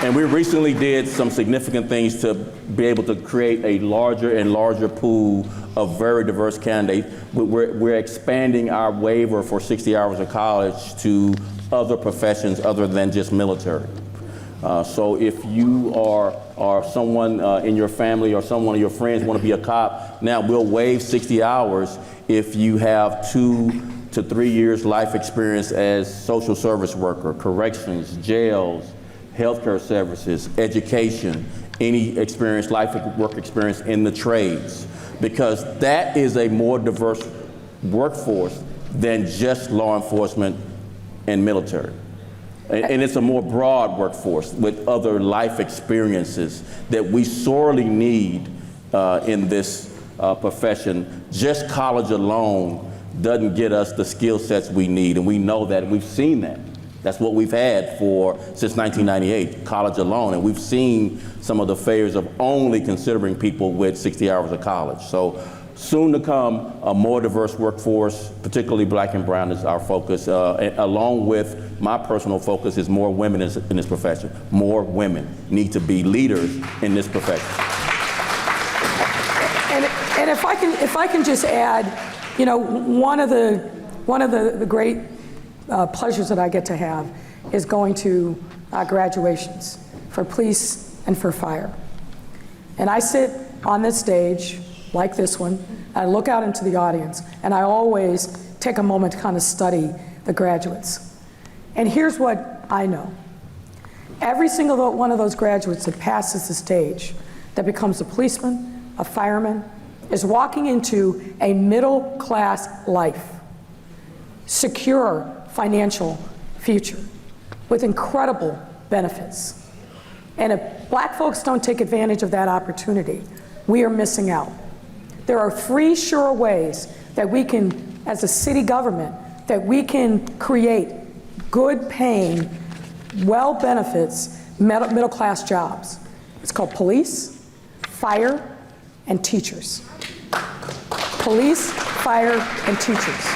And we recently did some significant things to be able to create a larger and larger pool of very diverse candidates. We're expanding our waiver for 60 hours of college to other professions other than just military. So if you are someone in your family or someone of your friends want to be a cop, now we'll waive 60 hours if you have 2 to 3 years life experience as social service worker, corrections, jails, healthcare services, education, any experience, work experience in the trades, because that is a more diverse workforce than just law enforcement and military. And it's a more broad workforce with other life experiences that we sorely need in this profession. Just college alone doesn't get us the skill sets we need, and we know that, and we've seen that. That's what we've had since 1998, college alone, and we've seen some of the failures of only considering people with 60 hours of college. So soon to come, a more diverse workforce, particularly black and brown, is our focus, along with my personal focus is more women in this profession. More women need to be leaders in this profession. And if I can just add, one of the great pleasures that I get to have is going to graduations for police and for fire. And I sit on this stage like this one, I look out into the audience, and I always take a moment to kind of study the graduates. And here's what I know. Every single one of those graduates that passes the stage, that becomes a policeman, a fireman, is walking into a middle-class life, secure financial future, with incredible benefits. And if black folks don't take advantage of that opportunity, we are missing out. There are 3 sure ways that we can, as a city government, that we can create good paying, well benefits, middle class jobs. It's called police, fire, and teachers. Police, fire, and teachers.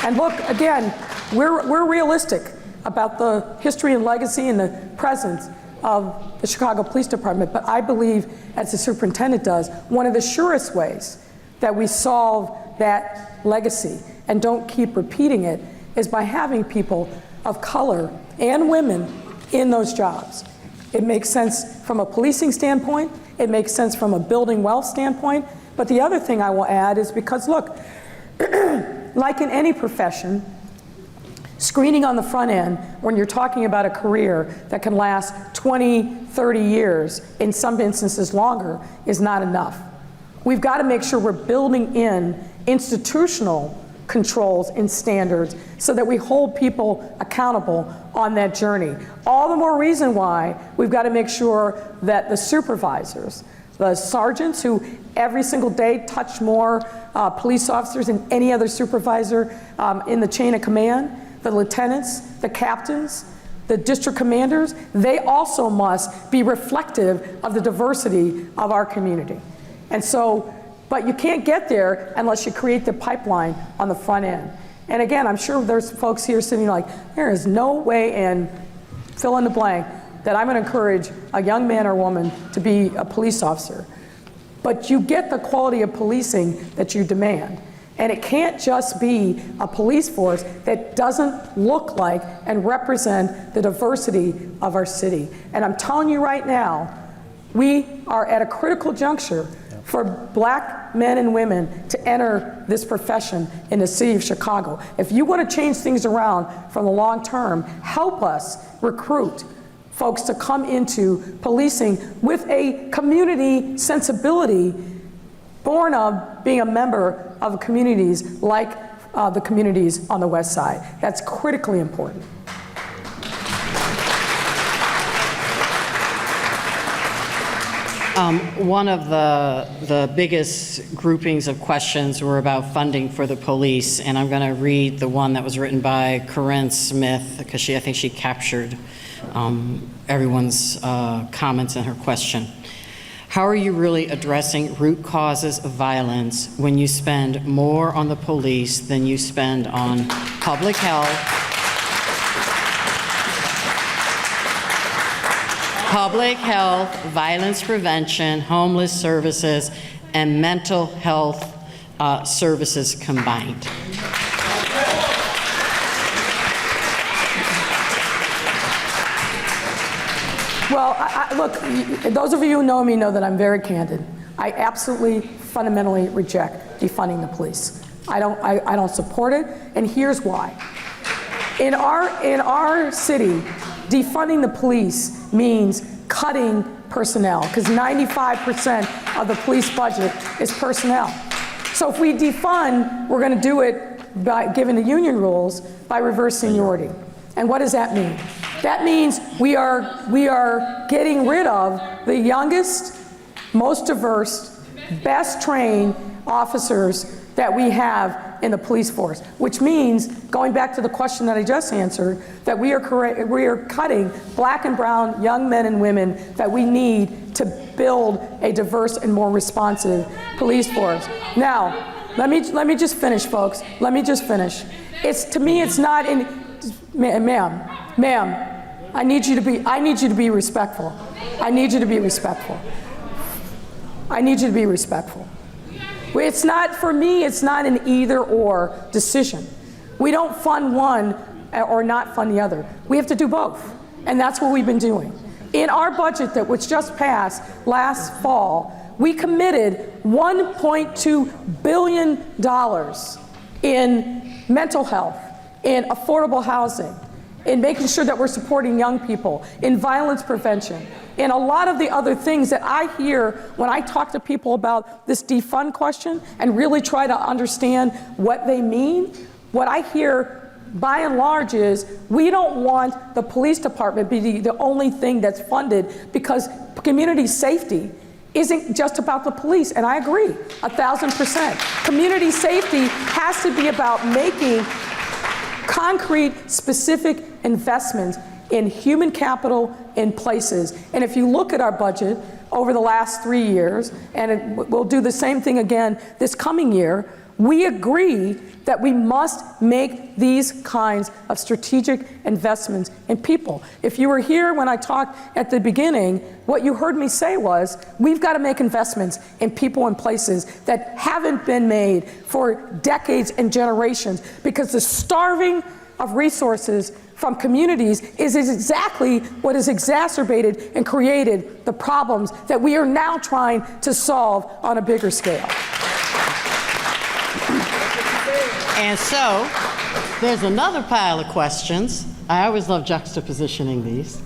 And look, again, we're realistic about the history and legacy and the presence of the Chicago Police Department, but I believe, as the superintendent does, one of the surest ways that we solve that legacy and don't keep repeating it is by having people of color and women in those jobs. It makes sense from a policing standpoint, it makes sense from a building wealth standpoint, but the other thing I will add is because, look, like in any profession, screening on the front end, when you're talking about a career that can last 20, 30 years, in some instances longer, is not enough. We've got to make sure we're building in institutional controls and standards so that we hold people accountable on that journey. All the more reason why we've got to make sure that the supervisors, the sergeants who every single day touch more police officers than any other supervisor in the chain of command, the lieutenants, the captains, the district commanders, they also must be reflective of the diversity of our community. And so, but you can't get there unless you create the pipeline on the front end. And again, I'm sure there's folks here sitting like, there is no way in fill in the blank that I'm going to encourage a young man or woman to be a police officer. But you get the quality of policing that you demand. And it can't just be a police force that doesn't look like and represent the diversity of our city. And I'm telling you right now, we are at a critical juncture for black men and women to enter this profession in the city of Chicago. If you want to change things around from the long term, help us recruit folks to come into policing with a community sensibility born of being a member of communities like the communities on the West Side. That's critically important. One of the biggest groupings of questions were about funding for the police, and I'm going to read the one that was written by Corinne Smith, because I think she captured everyone's comments in her question. How are you really addressing root causes of violence when you spend more on the police than you spend on public health, violence prevention, homeless services, and mental health services combined? Well, look, those of you who know me know that I'm very candid. I absolutely, fundamentally reject defunding the police. I don't support it, and here's why. In our city, defunding the police means cutting personnel, because 95% of the police budget is personnel. So if we defund, we're going to do it by giving the union rules by reverse seniority. And what does that mean? That means we are getting rid of the youngest, most diverse, best trained officers that we have in the police force, which means, going back to the question that I just answered, that we are cutting black and brown young men and women that we need to build a diverse and more responsive police force. Now, let me just finish, folks. Let me just finish. To me, it's not in, ma'am, I need you to be respectful. I need you to be respectful. I need you to be respectful. It's not, for me, it's not an either or decision. We don't fund one or not fund the other. We have to do both. And that's what we've been doing. In our budget that was just passed last fall, we committed $1.2 billion in mental health, in affordable housing, in making sure that we're supporting young people, in violence prevention, and a lot of the other things that I hear when I talk to people about this defund question and really try to understand what they mean. What I hear by and large is, we don't want the police department to be the only thing that's funded, because community safety isn't just about the police, and I agree, 1,000%. Community safety has to be about making concrete, specific investments in human capital in places. And if you look at our budget over the last 3 years, and we'll do the same thing again this coming year, we agree that we must make these kinds of strategic investments in people. If you were here when I talked at the beginning, what you heard me say was, we've got to make investments in people and places that haven't been made for decades and generations, because the starving of resources from communities is exactly what has exacerbated and created the problems that we are now trying to solve on a bigger scale. And so, there's another pile of questions. I always love juxtapositioning these.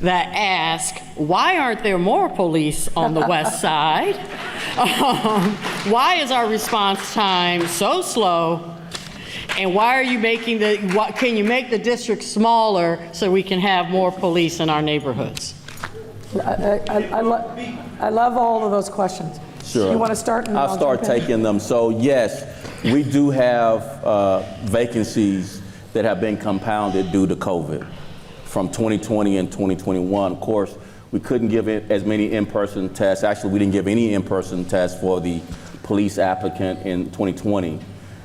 that ask, why aren't there more police on the west side? Why is our response time so slow? And why are you making can you make the district smaller so we can have more police in our neighborhoods? I love all of those questions. Sure. You want to start? And I'll start taking them. So yes, we do have vacancies that have been compounded due to COVID from 2020 and 2021. Of course, we couldn't give it as many in-person tests. Actually, we didn't give any in-person tests for the police applicant in 2020.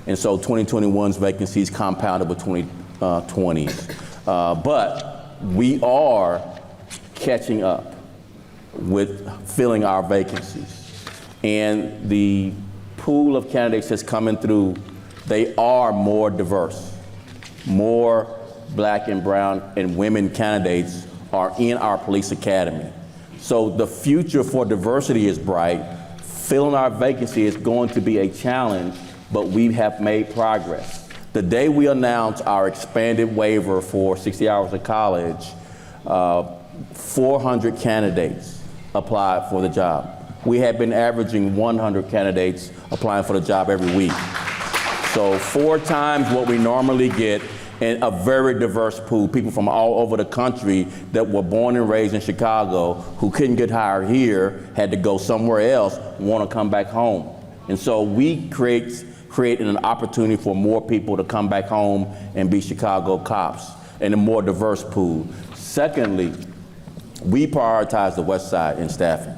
And so 2021's vacancies compounded with 2020's. But we are catching up with filling our vacancies. And the pool of candidates that's coming through, they are more diverse. More black and brown and women candidates are in our police academy. So the future for diversity is bright. Filling our vacancy is going to be a challenge, but we have made progress. The day we announce our expanded waiver for 60 hours of college, 400 candidates applied for the job. We have been averaging 100 candidates applying for the job every week. So 4 times what we normally get, and a very diverse pool, people from all over the country that were born and raised in Chicago who couldn't get hired here, had to go somewhere else, want to come back home. And so we creating an opportunity for more people to come back home and be Chicago cops, and a more diverse pool. Secondly, we prioritize the West Side in staffing.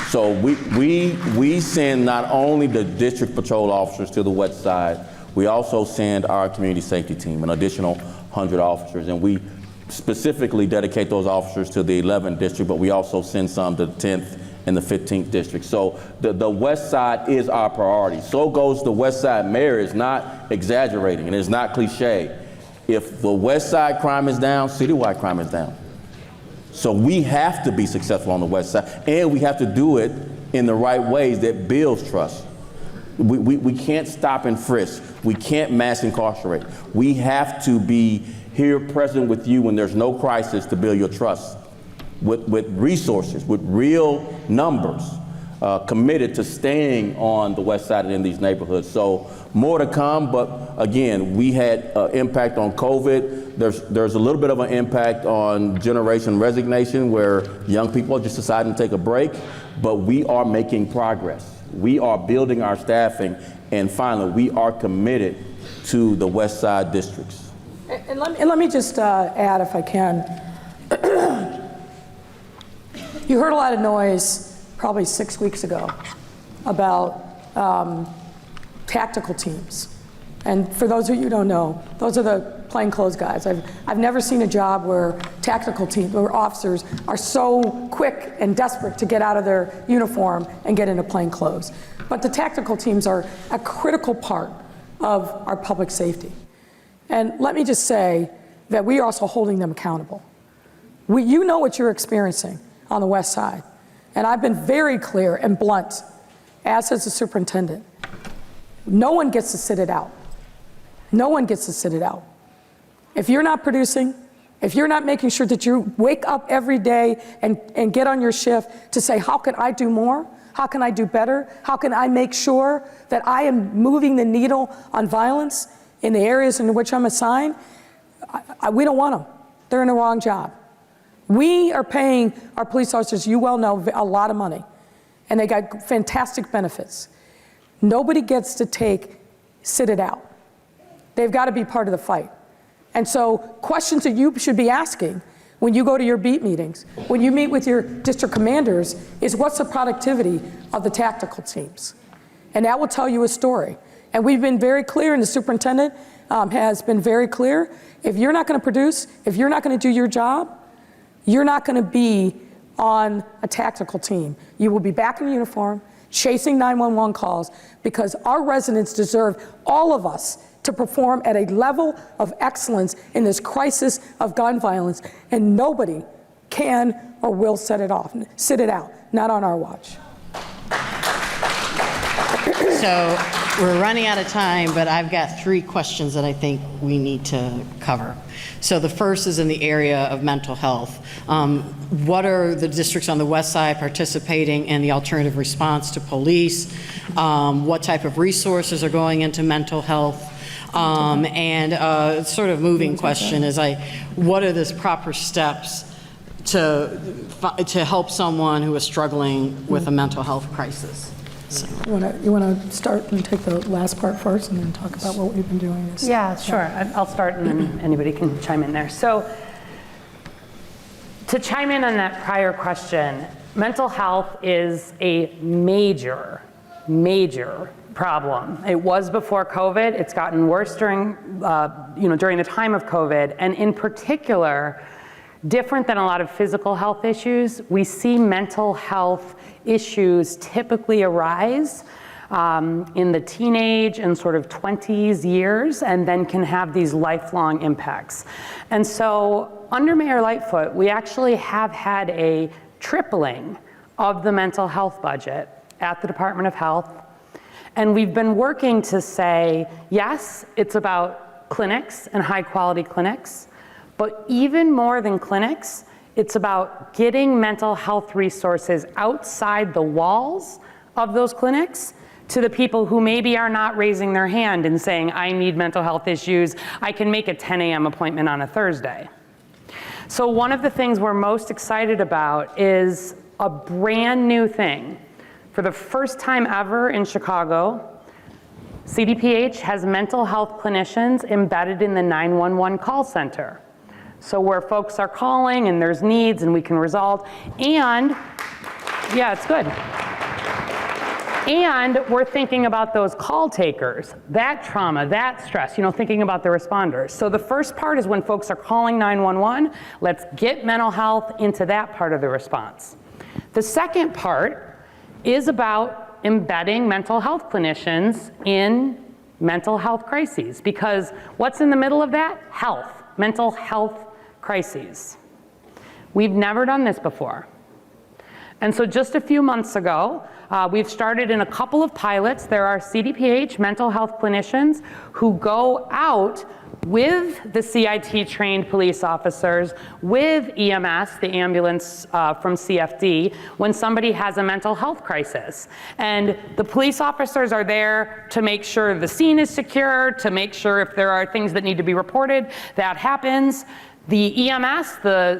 So we send not only the district patrol officers to the West Side, we also send our community safety team, an additional 100 officers, and we specifically dedicate those officers to the 11th district, but we also send some to the 10th and the 15th district. So the West Side is our priority. So goes the West Side mayor. Is not exaggerating, and it's not cliche. If the West Side crime is down, citywide crime is down. So we have to be successful on the West Side, and we have to do it in the right ways that builds trust. We can't stop and frisk. We can't mass incarcerate. We have to be here present with you when there's no crisis to build your trust with resources, with real numbers, committed to staying on the West Side and in these neighborhoods. So more to come, but again, we had impact on COVID. There's a little bit of an impact on generation resignation where young people are just deciding to take a break, but we are making progress. We are building our staffing, and finally, we are committed to the West Side districts. And let me just add, if I can. You heard a lot of noise probably 6 weeks ago about tactical teams. And for those of you who don't know, those are the plainclothes guys. I've never seen a job where tactical teams, where officers are so quick and desperate to get out of their uniform and get into plainclothes. But the tactical teams are a critical part of our public safety. And let me just say that we are also holding them accountable. You know what you're experiencing on the West Side. And I've been very clear and blunt, as has the superintendent. No one gets to sit it out. No one gets to sit it out. If you're not producing, if you're not making sure that you wake up every day and get on your shift to say, how can I do more? How can I do better? How can I make sure that I am moving the needle on violence in the areas in which I'm assigned? We don't want them. They're in the wrong job. We are paying our police officers, you well know, a lot of money, and they got fantastic benefits. Nobody gets to sit it out. They've got to be part of the fight. And so questions that you should be asking when you go to your beat meetings, when you meet with your district commanders, is what's the productivity of the tactical teams? And that will tell you a story. And we've been very clear, and the superintendent has been very clear. If you're not going to produce, if you're not going to do your job, you're not going to be on a tactical team. You will be back in uniform, chasing 911 calls, because our residents deserve all of us to perform at a level of excellence in this crisis of gun violence, and nobody can or will sit it out, not on our watch. So we're running out of time, but I've got 3 questions that I think we need to cover. So the first is in the area of mental health. What are the districts on the west side participating in the alternative response to police? What type of resources are going into mental health? And sort of moving question is what are the proper steps to help someone who is struggling with a mental health crisis? So. You want to start and take the last part first and then talk about what we've been doing? Yeah, sure. I'll start and then anybody can chime in there. So to chime in on that prior question, mental health is a major problem. It was before COVID. It's gotten worse during the time of COVID, and in particular, different than a lot of physical health issues, we see mental health issues typically arise in the teenage and sort of 20s years, and then can have these lifelong impacts. And so under Mayor Lightfoot, we actually have had a tripling of the mental health budget at the Department of Health. And we've been working to say, yes, it's about clinics and high quality clinics, but even more than clinics, it's about getting mental health resources outside the walls of those clinics to the people who maybe are not raising their hand and saying, I need mental health issues, I can make a 10 a.m. appointment on a Thursday. So one of the things we're most excited about is a brand new thing. For the first time ever in Chicago, CDPH has mental health clinicians embedded in the 911 call center. So where folks are calling and there's needs and we can resolve, and yeah, it's good. And we're thinking about those call takers, that trauma, that stress, thinking about the responders. So the first part is when folks are calling 911, let's get mental health into that part of the response. The second part is about embedding mental health clinicians in mental health crises, because what's in the middle of that? Health, mental health crises. We've never done this before. And so just a few months ago, we've started in a couple of pilots. There are CDPH mental health clinicians who go out with the CIT trained police officers, with EMS, the ambulance from CFD, when somebody has a mental health crisis. And the police officers are there to make sure the scene is secure, to make sure if there are things that need to be reported, that happens. The EMS, the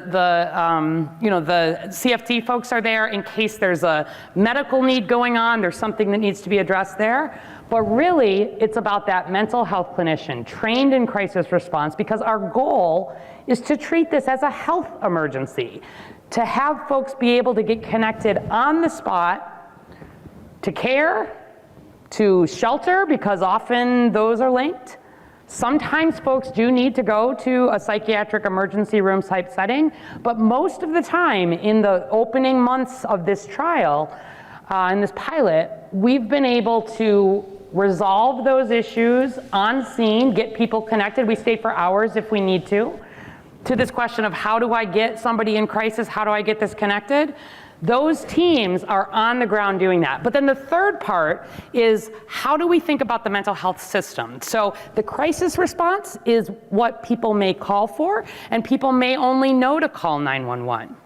CFD folks are there in case there's a medical need going on, there's something that needs to be addressed there. But really, it's about that mental health clinician trained in crisis response, because our goal is to treat this as a health emergency, to have folks be able to get connected on the spot to care, to shelter, because often those are linked. Sometimes folks do need to go to a psychiatric emergency room type setting, but most of the time in the opening months of this trial, in this pilot, we've been able to resolve those issues on scene, get people connected. We stay for hours if we need to this question of how do I get somebody in crisis, how do I get this connected? Those teams are on the ground doing that. But then the third part is, how do we think about the mental health system? So the crisis response is what people may call for, and people may only know to call 911.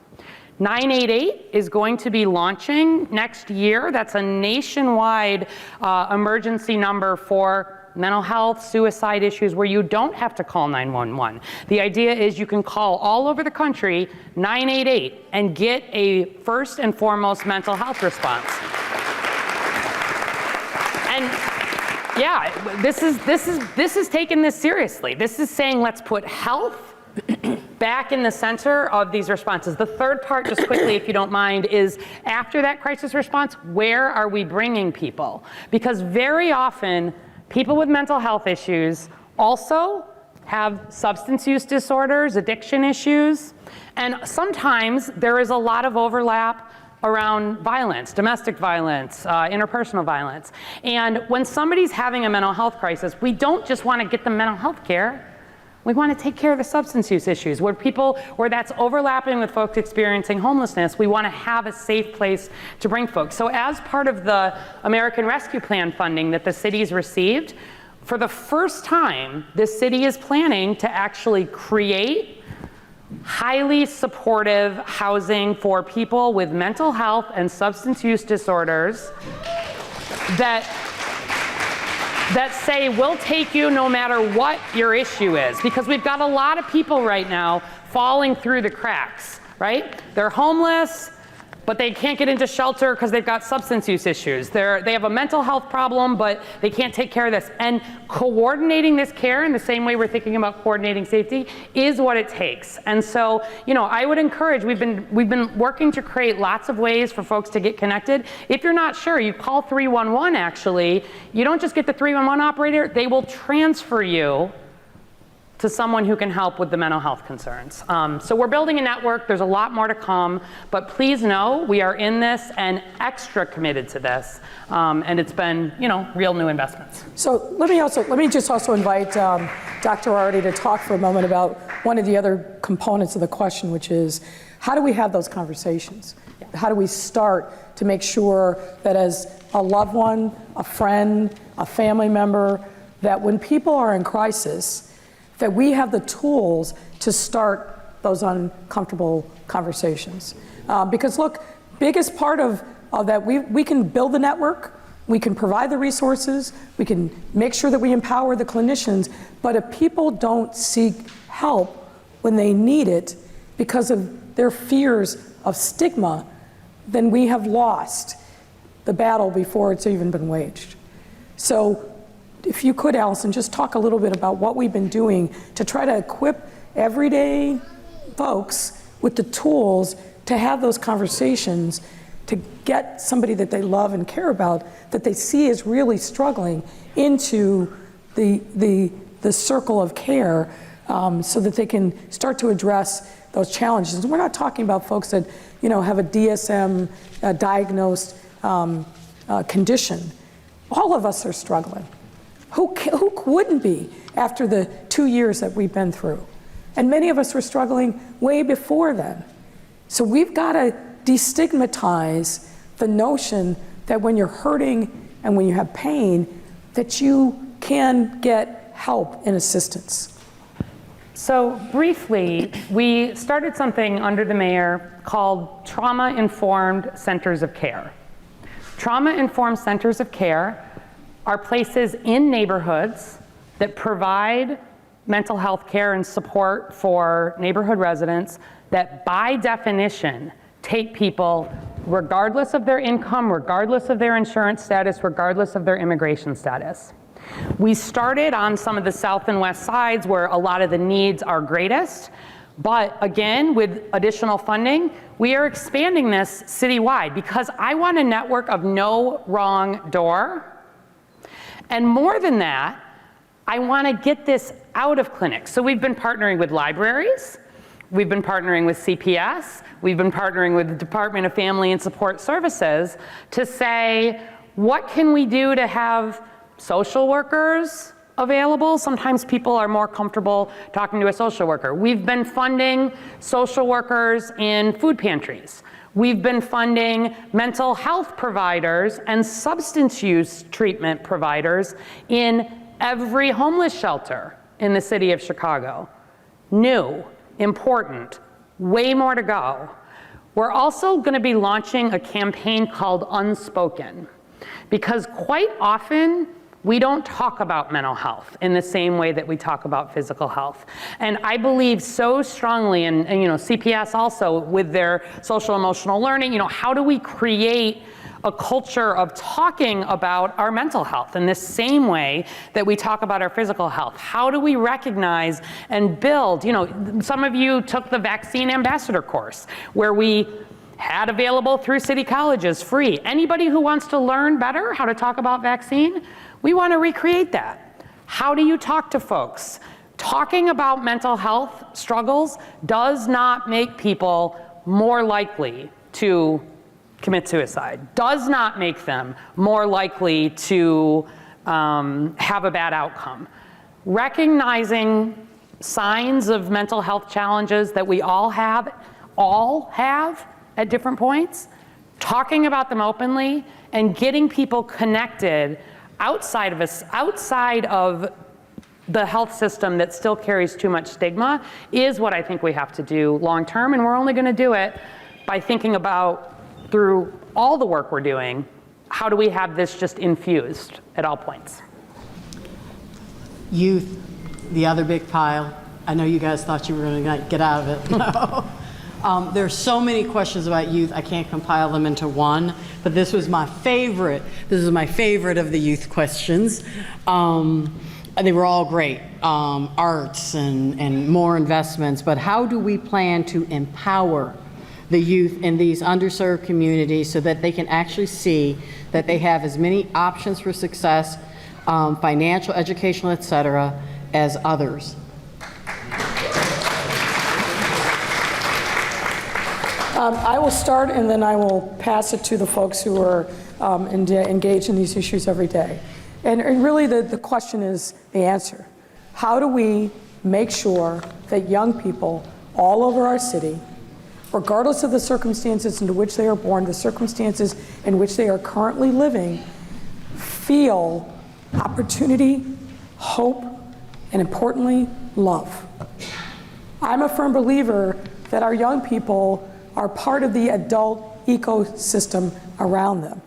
988 is going to be launching next year. That's a nationwide emergency number for mental health, suicide issues, where you don't have to call 911. The idea is you can call all over the country 988 and get a first and foremost mental health response. And yeah, this is taking this seriously. This is saying let's put health back in the center of these responses. The third part, just quickly, if you don't mind, is after that crisis response, where are we bringing people? Because very often, people with mental health issues also have substance use disorders, addiction issues, and sometimes there is a lot of overlap around violence, domestic violence, interpersonal violence. And when somebody's having a mental health crisis, we don't just want to get them mental health care. We want to take care of the substance use issues. Where that's overlapping with folks experiencing homelessness, we want to have a safe place to bring folks. So as part of the American Rescue Plan funding that the city's received, for the first time, the city is planning to actually create highly supportive housing for people with mental health and substance use disorders that say, we'll take you no matter what your issue is. Because we've got a lot of people right now falling through the cracks, right? They're homeless, but they can't get into shelter because they've got substance use issues. They have a mental health problem, but they can't take care of this. And coordinating this care in the same way we're thinking about coordinating safety is what it takes. And so, I would encourage, we've been working to create lots of ways for folks to get connected. If you're not sure, you call 311 actually. You don't just get the 311 operator, they will transfer you to someone who can help with the mental health concerns. So we're building a network. There's a lot more to come, but please know we are in this and extra committed to this. And it's been, real new investments. So let me just also invite Dr. Arty to talk for a moment about one of the other components of the question, which is, how do we have those conversations? How do we start to make sure that as a loved one, a friend, a family member, that when people are in crisis, that we have the tools to start those uncomfortable conversations. Because look, biggest part of that, we can build the network, we can provide the resources, we can make sure that we empower the clinicians, but if people don't seek help when they need it because of their fears of stigma, then we have lost the battle before it's even been waged. So, if you could, Allison, just talk a little bit about what we've been doing to try to equip everyday folks with the tools to have those conversations, to get somebody that they love and care about, that they see is really struggling, into the circle of care, so that they can start to address those challenges. And we're not talking about folks that have a DSM diagnosed condition. All of us are struggling. Who wouldn't be after the 2 years that we've been through? And many of us were struggling way before then. So we've got to destigmatize the notion that when you're hurting and when you have pain, that you can get help and assistance. So briefly, we started something under the mayor called Trauma-Informed Centers of Care. Trauma-Informed Centers of Care are places in neighborhoods that provide mental health care and support for neighborhood residents that by definition take people regardless of their income, regardless of their insurance status, regardless of their immigration status. We started on some of the south and west sides where a lot of the needs are greatest, but again, with additional funding, we are expanding this citywide because I want a network of no wrong door. And more than that, I want to get this out of clinics. So we've been partnering with libraries, we've been partnering with CPS, we've been partnering with the Department of Family and Support Services to say, what can we do to have social workers available? Sometimes people are more comfortable talking to a social worker. We've been funding social workers in food pantries. We've been funding mental health providers and substance use treatment providers in every homeless shelter in the city of Chicago. New, important, way more to go. We're also going to be launching a campaign called Unspoken, because quite often we don't talk about mental health in the same way that we talk about physical health. And I believe so strongly, and CPS also with their social emotional learning, how do we create a culture of talking about our mental health in the same way that we talk about our physical health? How do we recognize and build, some of you took the vaccine ambassador course where we had available through city colleges free. Anybody who wants to learn better how to talk about vaccine, we want to recreate that. How do you talk to folks? Talking about mental health struggles does not make people more likely to commit suicide, does not make them more likely to have a bad outcome. Recognizing signs of mental health challenges that we all have at different points, talking about them openly, and getting people connected outside of the health system that still carries too much stigma is what I think we have to do long term, and we're only going to do it by thinking about, through all the work we're doing, how do we have this just infused at all points. Youth, the other big pile. I know you guys thought you were going to get out of it. No. There's so many questions about youth, I can't compile them into one, but this was my favorite. This is my favorite of the youth questions. They were all great, arts and more investments, but how do we plan to empower the youth in these underserved communities so that they can actually see that they have as many options for success, financial, educational, et cetera, as others? I will start, and then I will pass it to the folks who are engaged in these issues every day. And really the question is the answer. How do we make sure that young people all over our city, regardless of the circumstances into which they are born, the circumstances in which they are currently living, feel opportunity, hope, and importantly, love? I'm a firm believer that our young people are part of the adult ecosystem around them.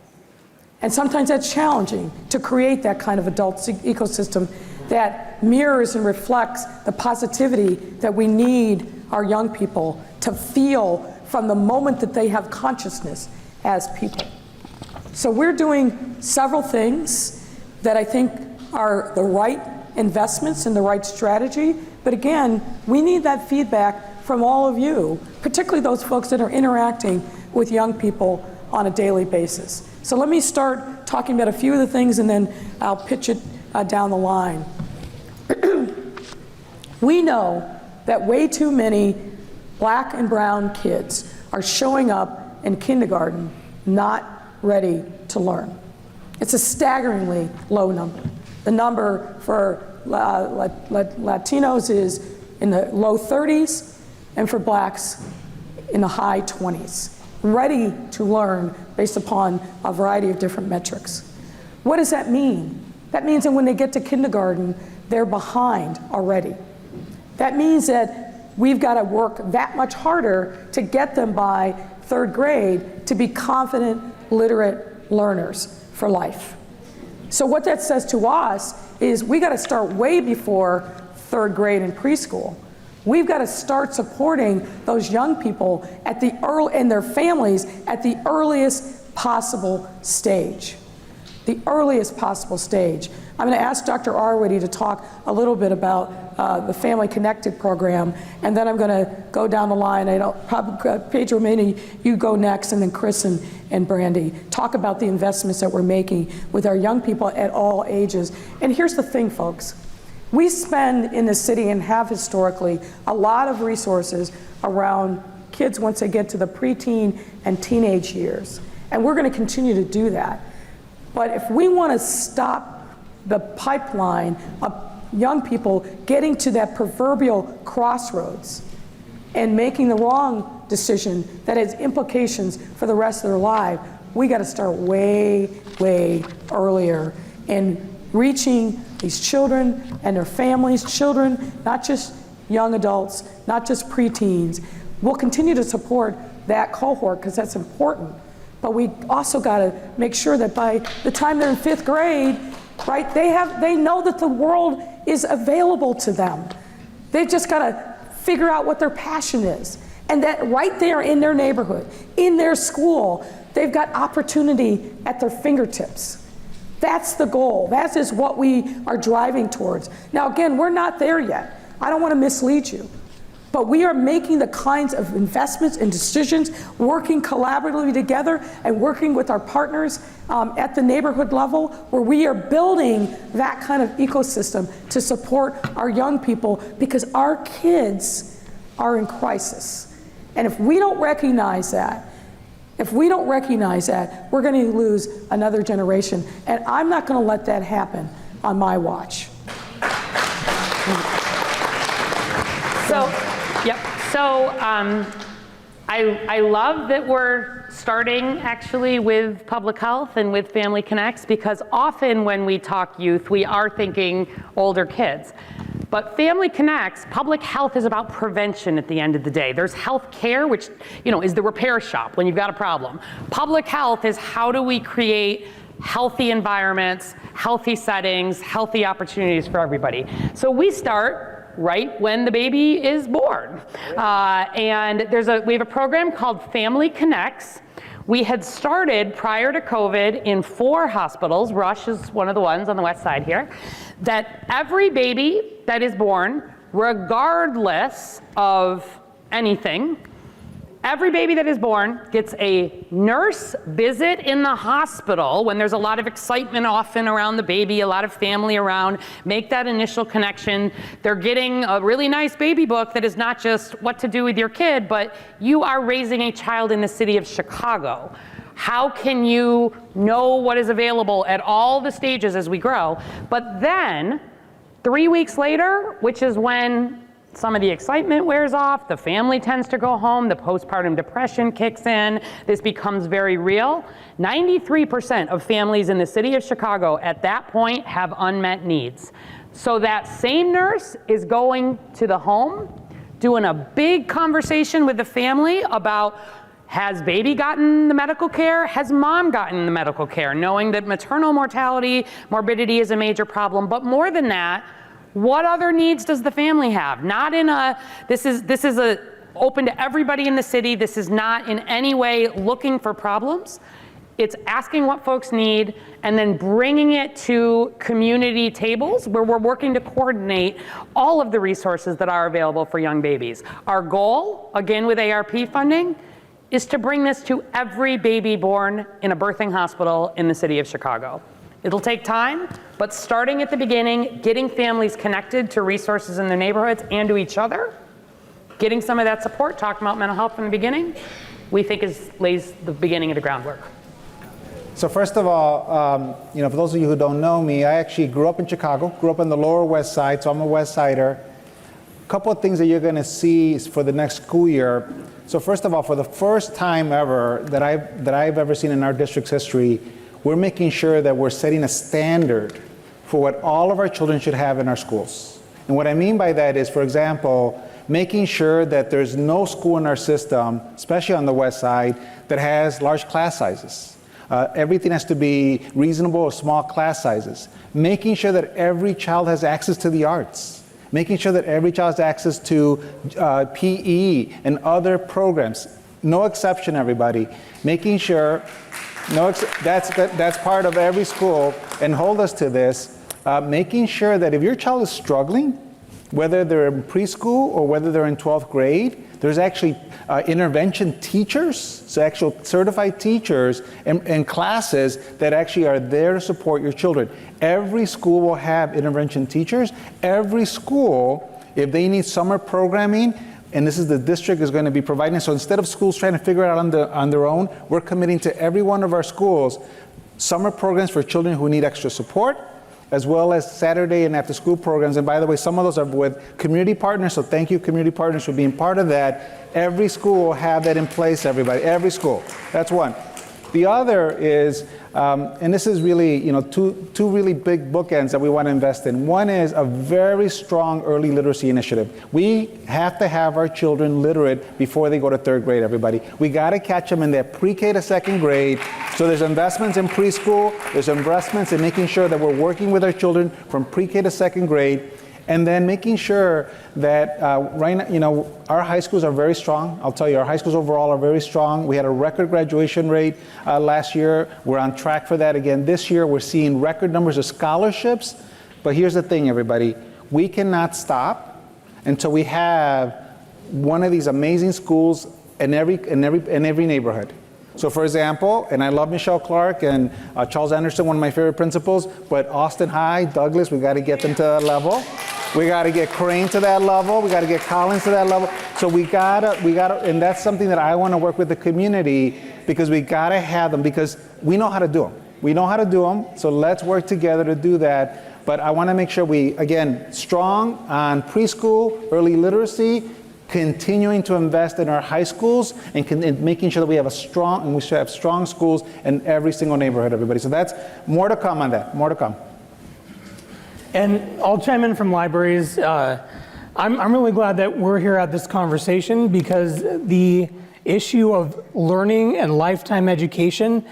And sometimes that's challenging to create that kind of adult ecosystem that mirrors and reflects the positivity that we need our young people to feel from the moment that they have consciousness as people. So we're doing several things that I think are the right investments and the right strategy. But again, we need that feedback from all of you, particularly those folks that are interacting with young people on a daily basis. So let me start talking about a few of the things, and then I'll pitch it down the line. We know that way too many black and brown kids are showing up in kindergarten not ready to learn. It's a staggeringly low number. The number for Latinos is in the low 30s, and for blacks in the high 20s. Ready to learn based upon a variety of different metrics. What does that mean? That means that when they get to kindergarten, they're behind already. That means that we've got to work that much harder to get them by third grade to be confident, literate learners for life. So what that says to us is we got to start way before third grade and preschool. We've got to start supporting those young people at the and their families at the earliest possible stage. The earliest possible stage. I'm going to ask Dr. Arwady to talk a little bit about the Family Connected program, and then I'm going to go down the line. Probably Pedro, maybe you go next, and then Chris and Brandy. Talk about the investments that we're making with our young people at all ages. And here's the thing, folks. We spend in the city, and have historically, a lot of resources around kids once they get to the preteen and teenage years. And we're going to continue to do that. But if we want to stop the pipeline of young people getting to that proverbial crossroads and making the wrong decision that has implications for the rest of their life, we got to start way, way earlier in reaching these children and their families, children, not just young adults, not just preteens. We'll continue to support that cohort because that's important. But we also got to make sure that by the time they're in fifth grade, right, they know that the world is available to them. They've just got to figure out what their passion is. And that right there in their neighborhood, in their school, they've got opportunity at their fingertips. That's the goal. That is what we are driving towards. Now, again, we're not there yet. I don't want to mislead you. But we are making the kinds of investments and decisions, working collaboratively together and working with our partners at the neighborhood level, where we are building that kind of ecosystem to support our young people, because our kids are in crisis. And if we don't recognize that, we're going to lose another generation. And I'm not going to let that happen on my watch. So I love that we're starting actually with public health and with Family Connects, because often when we talk youth, we are thinking older kids. But Family Connects, public health is about prevention at the end of the day. There's health care, which is the repair shop when you've got a problem. Public health is how do we create healthy environments, healthy settings, healthy opportunities for everybody. So we start right when the baby is born. And we have a program called Family Connects. We had started prior to COVID in 4 hospitals. Rush is one of the ones on the west side here. That every baby that is born, regardless of anything, every baby that is born gets a nurse visit in the hospital when there's a lot of excitement often around the baby, a lot of family around, make that initial connection. They're getting a really nice baby book that is not just what to do with your kid, but you are raising a child in the city of Chicago. How can you know what is available at all the stages as we grow? But then, 3 weeks later, which is when some of the excitement wears off, the family tends to go home, the postpartum depression kicks in, this becomes very real. 93% of families in the city of Chicago at that point have unmet needs. So that same nurse is going to the home, doing a big conversation with the family about, has baby gotten the medical care? Has mom gotten the medical care? Knowing that maternal mortality, morbidity is a major problem. But more than that, what other needs does the family have? Not in this is open to everybody in the city. This is not in any way looking for problems. It's asking what folks need and then bringing it to community tables where we're working to coordinate all of the resources that are available for young babies. Our goal, again with ARP funding, is to bring this to every baby born in a birthing hospital in the city of Chicago. It'll take time, but starting at the beginning, getting families connected to resources in their neighborhoods and to each other, getting some of that support, talking about mental health from the beginning, we think lays the beginning of the groundwork. So first of all, for those of you who don't know me, I actually grew up in Chicago, grew up on the Lower West Side, so I'm a West Sider. A couple of things that you're going to see for the next school year. So first of all, for the first time ever that I've ever seen in our district's history, we're making sure that we're setting a standard for what all of our children should have in our schools. And what I mean by that is, for example, making sure that there's no school in our system, especially on the west side, that has large class sizes. Everything has to be reasonable or small class sizes. Making sure that every child has access to the arts. Making sure that every child has access to PE and other programs. No exception, everybody. Making sure, that's part of every school, and hold us to this. Making sure that if your child is struggling, whether they're in preschool or whether they're in 12th grade, there's actually intervention teachers, so actual certified teachers and classes that actually are there to support your children. Every school will have intervention teachers. Every school, if they need summer programming, and this is the district is going to be providing, so instead of schools trying to figure it out on their own, we're committing to every one of our schools summer programs for children who need extra support, as well as Saturday and after school programs. And by the way, some of those are with community partners, so thank you community partners for being part of that. Every school will have that in place, everybody, every school. That's one. The other is, and this is really, two really big bookends that we want to invest in. One is a very strong early literacy initiative. We have to have our children literate before they go to 3rd grade, everybody. We got to catch them in their pre-K to 2nd grade. So there's investments in preschool, there's investments in making sure that we're working with our children from pre-K to 2nd grade, and then making sure that right now, our high schools are very strong. I'll tell you, our high schools overall are very strong. We had a record graduation rate last year. We're on track for that again this year. We're seeing record numbers of scholarships. But here's the thing, everybody. We cannot stop until we have one of these amazing schools in every neighborhood. So for example, and I love Michelle Clark and Charles Anderson, one of my favorite principals, but Austin High, Douglas, we got to get them to that level. We got to get Crane to that level. We got to get Collins to that level. So we gotta, and that's something that I want to work with the community, because we got to have them, because we know how to do them. We know how to do them, so let's work together to do that. But I want to make sure we, again, strong on preschool, early literacy, continuing to invest in our high schools and making sure that we have strong schools in every single neighborhood, everybody. So that's more to come on that, more to come. And I'll chime in from libraries. I'm really glad that we're here at this conversation, because the issue of learning and lifetime education,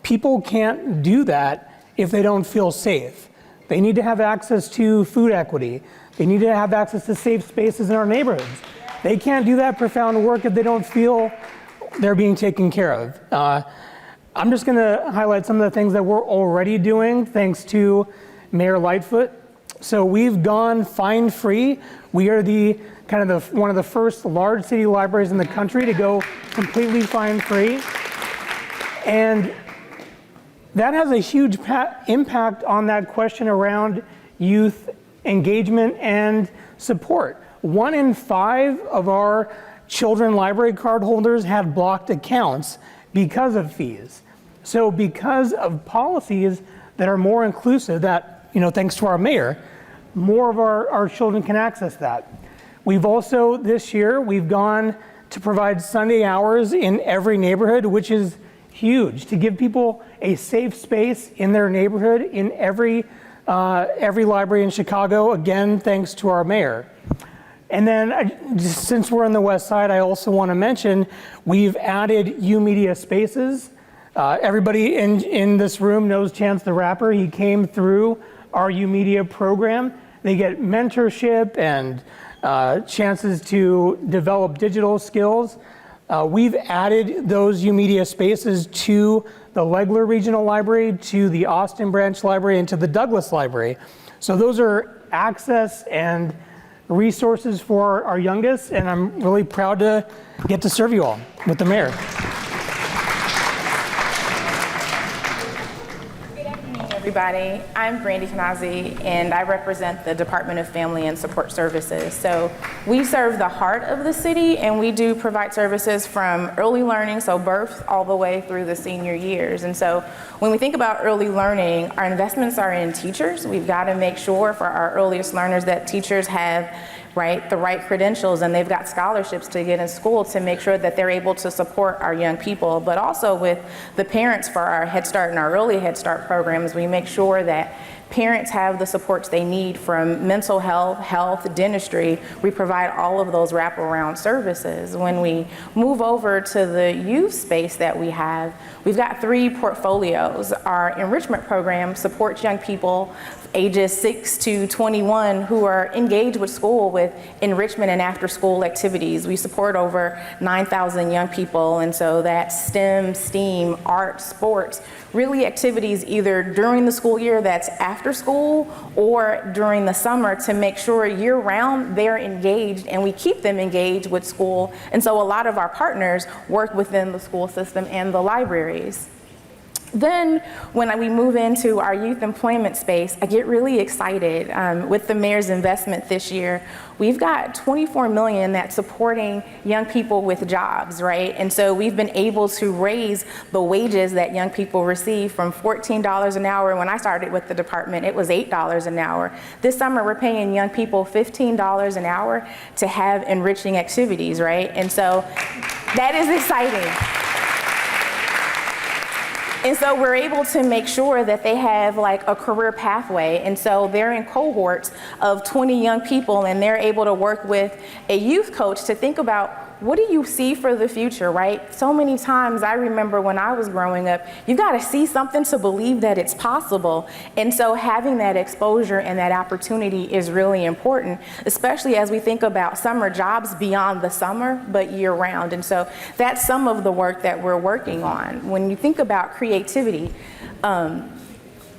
people can't do that if they don't feel safe. They need to have access to food equity. They need to have access to safe spaces in our neighborhoods. They can't do that profound work if they don't feel they're being taken care of. I'm just going to highlight some of the things that we're already doing thanks to Mayor Lightfoot. So we've gone fine-free. We are one of the first large city libraries in the country to go completely fine-free. And that has a huge impact on that question around youth engagement and support. 1 in 5 of our children library card holders had blocked accounts because of fees. So because of policies that are more inclusive, that, thanks to our mayor, more of our children can access that. We've also, this year, we've gone to provide Sunday hours in every neighborhood, which is huge, to give people a safe space in their neighborhood in every library in Chicago, again, thanks to our mayor. And then, since we're on the West Side, I also want to mention, we've added U-Media spaces. Everybody in this room knows Chance the Rapper. He came through our U-Media program. They get mentorship and chances to develop digital skills. We've added those U-Media spaces to the Legler Regional Library, to the Austin Branch Library, and to the Douglas Library. So those are access and resources for our youngest, and I'm really proud to get to serve you all with the mayor. Everybody, I'm Brandy Kanazi, and I represent the Department of Family and Support Services. So we serve the heart of the city, and we do provide services from early learning, so birth, all the way through the senior years. And so when we think about early learning, our investments are in teachers. We've got to make sure for our earliest learners that teachers have the right credentials, and they've got scholarships to get in school to make sure that they're able to support our young people. But also with the parents for our Head Start and our early Head Start programs, we make sure that parents have the supports they need from mental health, dentistry. We provide all of those wraparound services. When we move over to the youth space that we have, we've got 3 portfolios. Our enrichment program supports young people ages 6 to 21 who are engaged with school with enrichment and after-school activities. We support over 9,000 young people, and so that's STEM, STEAM, art, sports, really activities either during the school year that's after school or during the summer to make sure year-round they're engaged and we keep them engaged with school. And so a lot of our partners work within the school system and the libraries. Then when we move into our youth employment space, I get really excited with the mayor's investment this year. We've got $24 million that's supporting young people with jobs, right? And so we've been able to raise the wages that young people receive from $14 an hour. When I started with the department, it was $8 an hour. This summer, we're paying young people $15 an hour to have enriching activities, right? And so that is exciting. And so we're able to make sure that they have a career pathway. And so they're in cohorts of 20 young people, and they're able to work with a youth coach to think about, what do you see for the future, right? So many times I remember when I was growing up, you got to see something to believe that it's possible. And so having that exposure and that opportunity is really important, especially as we think about summer jobs beyond the summer, but year round. And so that's some of the work that we're working on. When you think about creativity,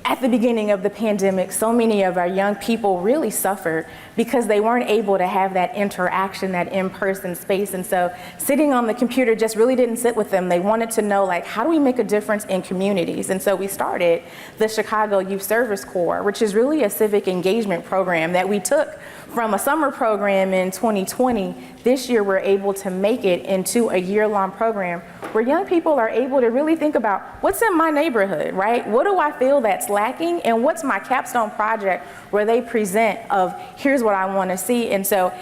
at the beginning of the pandemic, so many of our young people really suffered because they weren't able to have that interaction, that in-person space. And so sitting on the computer just really didn't sit with them. They wanted to know, how do we make a difference in communities? And so we started the Chicago Youth Service Corps, which is really a civic engagement program that we took from a summer program in 2020. This year, we're able to make it into a year-long program where young people are able to really think about, what's in my neighborhood, right? What do I feel that's lacking? And what's my capstone project where they present of, here's what I want to see. And so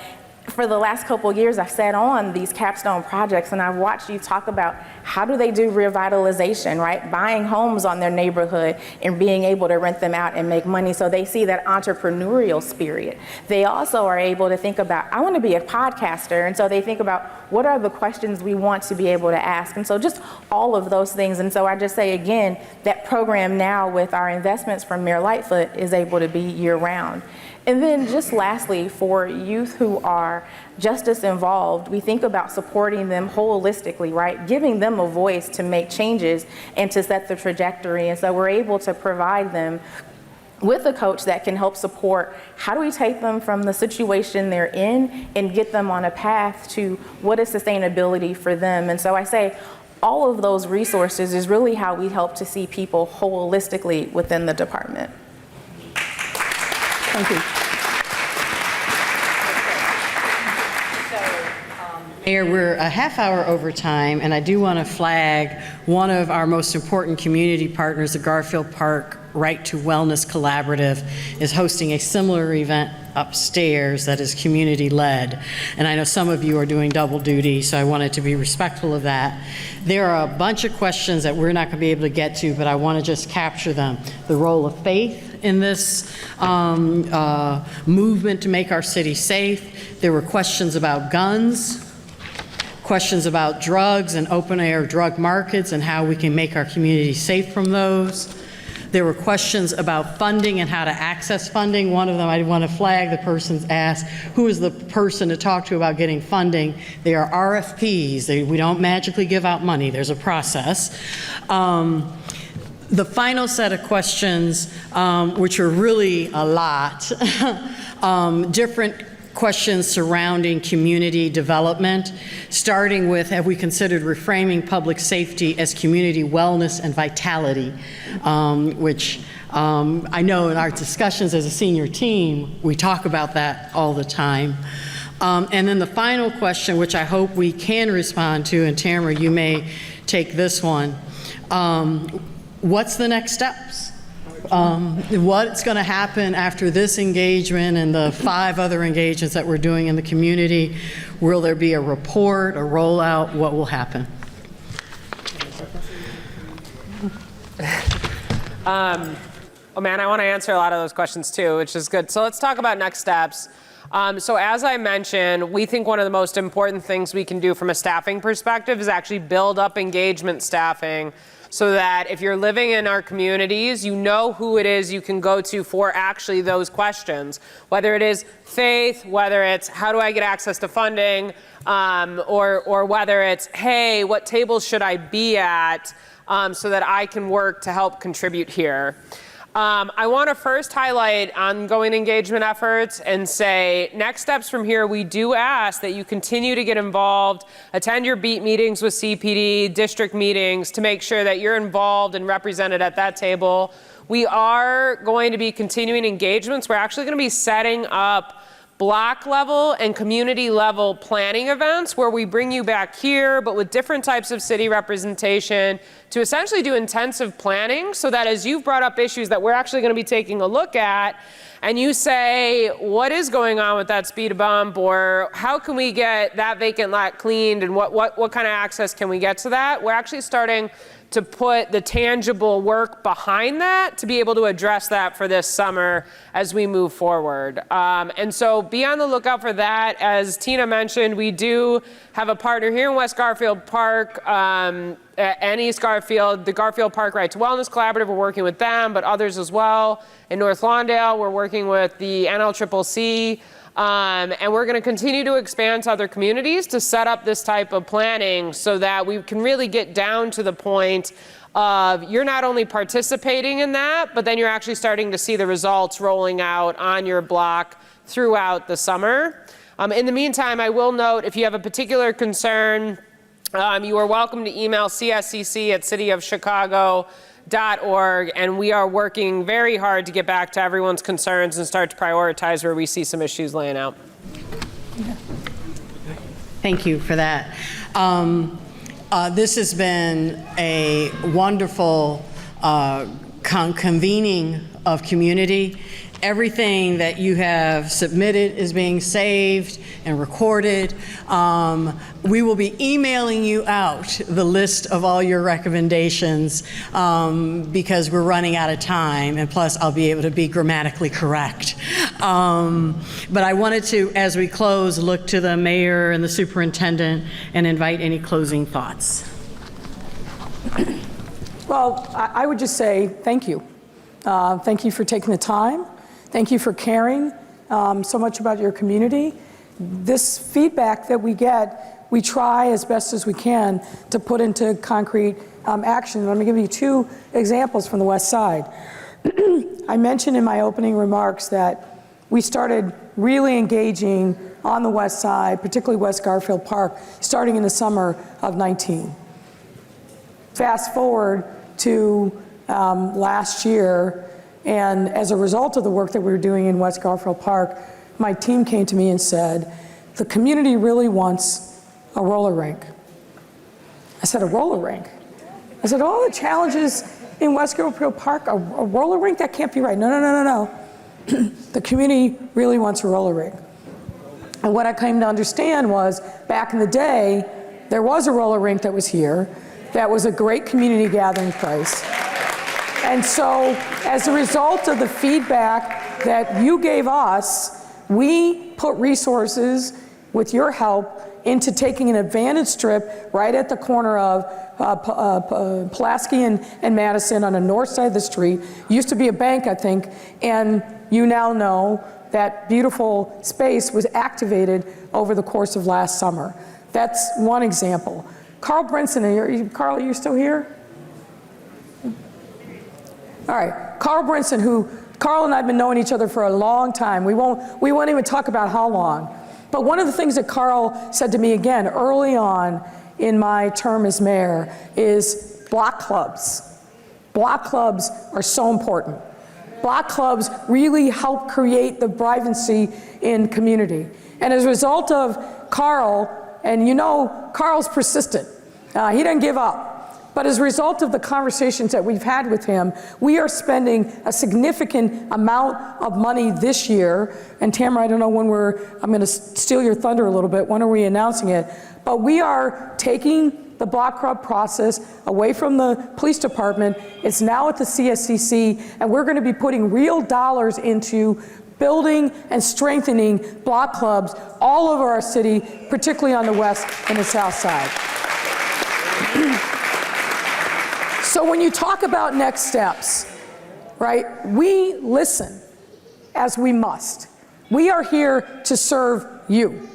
for the last couple of years, I've sat on these capstone projects and I've watched you talk about how do they do revitalization, right? Buying homes on their neighborhood and being able to rent them out and make money, so they see that entrepreneurial spirit. They also are able to think about, I want to be a podcaster, and so they think about what are the questions we want to be able to ask, and so just all of those things. And so I just say again, that program now with our investments from Mayor Lightfoot is able to be year round. And then just lastly, for youth who are justice involved, we think about supporting them holistically, right? Giving them a voice to make changes and to set the trajectory. And so we're able to provide them with a coach that can help support how do we take them from the situation they're in and get them on a path to what is sustainability for them. And so I say all of those resources is really how we help to see people holistically within the department. Thank you. Mayor, we're a half hour over time, and I do want to flag one of our most important community partners, the Garfield Park Right to Wellness Collaborative, is hosting a similar event upstairs that is community-led. And I know some of you are doing double duty, so I wanted to be respectful of that. There are a bunch of questions that we're not going to be able to get to, but I want to just capture them. The role of faith in this movement to make our city safe. There were questions about guns, questions about drugs and open-air drug markets and how we can make our community safe from those. There were questions about funding and how to access funding. One of them, I want to flag, the person's asked, who is the person to talk to about getting funding? They are RFPs. We don't magically give out money. There's a process. The final set of questions, which are really a lot, different questions surrounding community development, starting with, have we considered reframing public safety as community wellness and vitality, which I know in our discussions as a senior team, we talk about that all the time. And then the final question, which I hope we can respond to, and Tamara, you may take this one. What's the next steps? What's going to happen after this engagement and the 5 other engagements that we're doing in the community? Will there be a report, a rollout? What will happen? Oh man, I want to answer a lot of those questions too, which is good. So let's talk about next steps. So as I mentioned, we think one of the most important things we can do from a staffing perspective is actually build up engagement staffing, so that if you're living in our communities, you know who it is you can go to for actually those questions, whether it is faith, whether it's how do I get access to funding, or whether it's, hey, what tables should I be at so that I can work to help contribute here. I want to first highlight ongoing engagement efforts and say next steps from here, we do ask that you continue to get involved, attend your beat meetings with CPD, district meetings, to make sure that you're involved and represented at that table. We are going to be continuing engagements. We're actually going to be setting up block level and community level planning events where we bring you back here, but with different types of city representation to essentially do intensive planning, so that as you've brought up issues that we're actually going to be taking a look at, and you say, what is going on with that speed bump, or how can we get that vacant lot cleaned, and what kind of access can we get to that? We're actually starting to put the tangible work behind that to be able to address that for this summer as we move forward. And so be on the lookout for that. As Tina mentioned, we do have a partner here in West Garfield Park and East Garfield, the Garfield Park Right to Wellness Collaborative. We're working with them, but others as well. In North Lawndale, we're working with the NLCCC. And we're going to continue to expand to other communities to set up this type of planning so that we can really get down to the point of you're not only participating in that, but then you're actually starting to see the results rolling out on your block throughout the summer. In the meantime, I will note, if you have a particular concern, you are welcome to email cscc@cityofchicago.org, and we are working very hard to get back to everyone's concerns and start to prioritize where we see some issues laying out. Thank you for that. This has been a wonderful convening of community, Everything that you have submitted is being saved and recorded. We will be emailing you out the list of all your recommendations because we're running out of time, and plus I'll be able to be grammatically correct. But I wanted to, as we close, look to the mayor and the superintendent and invite any closing thoughts. Well, I would just say thank you. Thank you for taking the time. Thank you for caring so much about your community. This feedback that we get, we try as best as we can to put into concrete action. Let me give you 2 examples from the West Side. I mentioned in my opening remarks that we started really engaging on the West Side, particularly West Garfield Park, starting in the summer of 19. Fast forward to last year, and as a result of the work that we were doing in West Garfield Park, my team came to me and said, the community really wants a roller rink. I said, a roller rink? I said, all the challenges in West Garfield Park, a roller rink? That can't be right. No. The community really wants a roller rink. And what I came to understand was, back in the day, there was a roller rink that was here, that was a great community gathering place. And so, as a result of the feedback that you gave us, we put resources, with your help, into taking an advantage strip right at the corner of Pulaski and Madison on the north side of the street. Used to be a bank, I think, and you now know that beautiful space was activated over the course of last summer. That's one example. Carl Brinson, Carl, are you still here? All right, Carl Brinson, Carl and I have been knowing each other for a long time. We won't even talk about how long. But one of the things that Carl said to me again early on in my term as mayor is block clubs. Block clubs are so important. Block clubs really help create the vibrancy in community. And as a result of Carl, and you know Carl's persistent, he doesn't give up. But as a result of the conversations that we've had with him, we are spending a significant amount of money this year. And Tamara, I don't know when I'm going to steal your thunder a little bit, when are we announcing it? But we are taking the block club process away from the police department. It's now at the CSCC, and we're going to be putting real dollars into building and strengthening block clubs all over our city, particularly on the west and the south side. So when you talk about next steps, right, we listen as we must. We are here to serve you.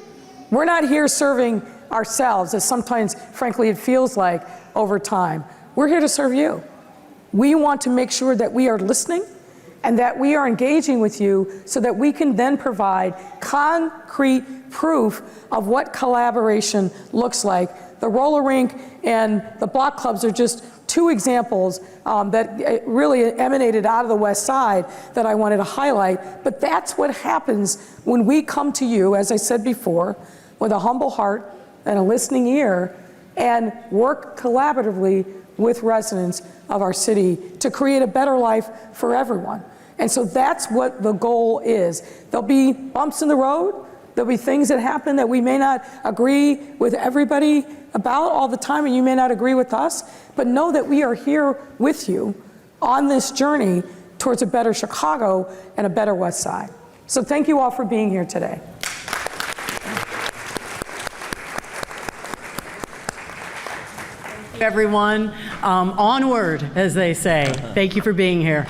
We're not here serving ourselves, as sometimes, frankly, it feels like over time. We're here to serve you. We want to make sure that we are listening and that we are engaging with you so that we can then provide concrete proof of what collaboration looks like. The roller rink and the block clubs are just 2 examples that really emanated out of the West Side that I wanted to highlight. But that's what happens when we come to you, as I said before, with a humble heart and a listening ear, and work collaboratively with residents of our city to create a better life for everyone. And so that's what the goal is. There'll be bumps in the road. There'll be things that happen that we may not agree with everybody about all the time, and you may not agree with us, but know that we are here with you on this journey towards a better Chicago and a better West Side. So thank you all for being here today. Everyone, onward, as they say. Thank you for being here.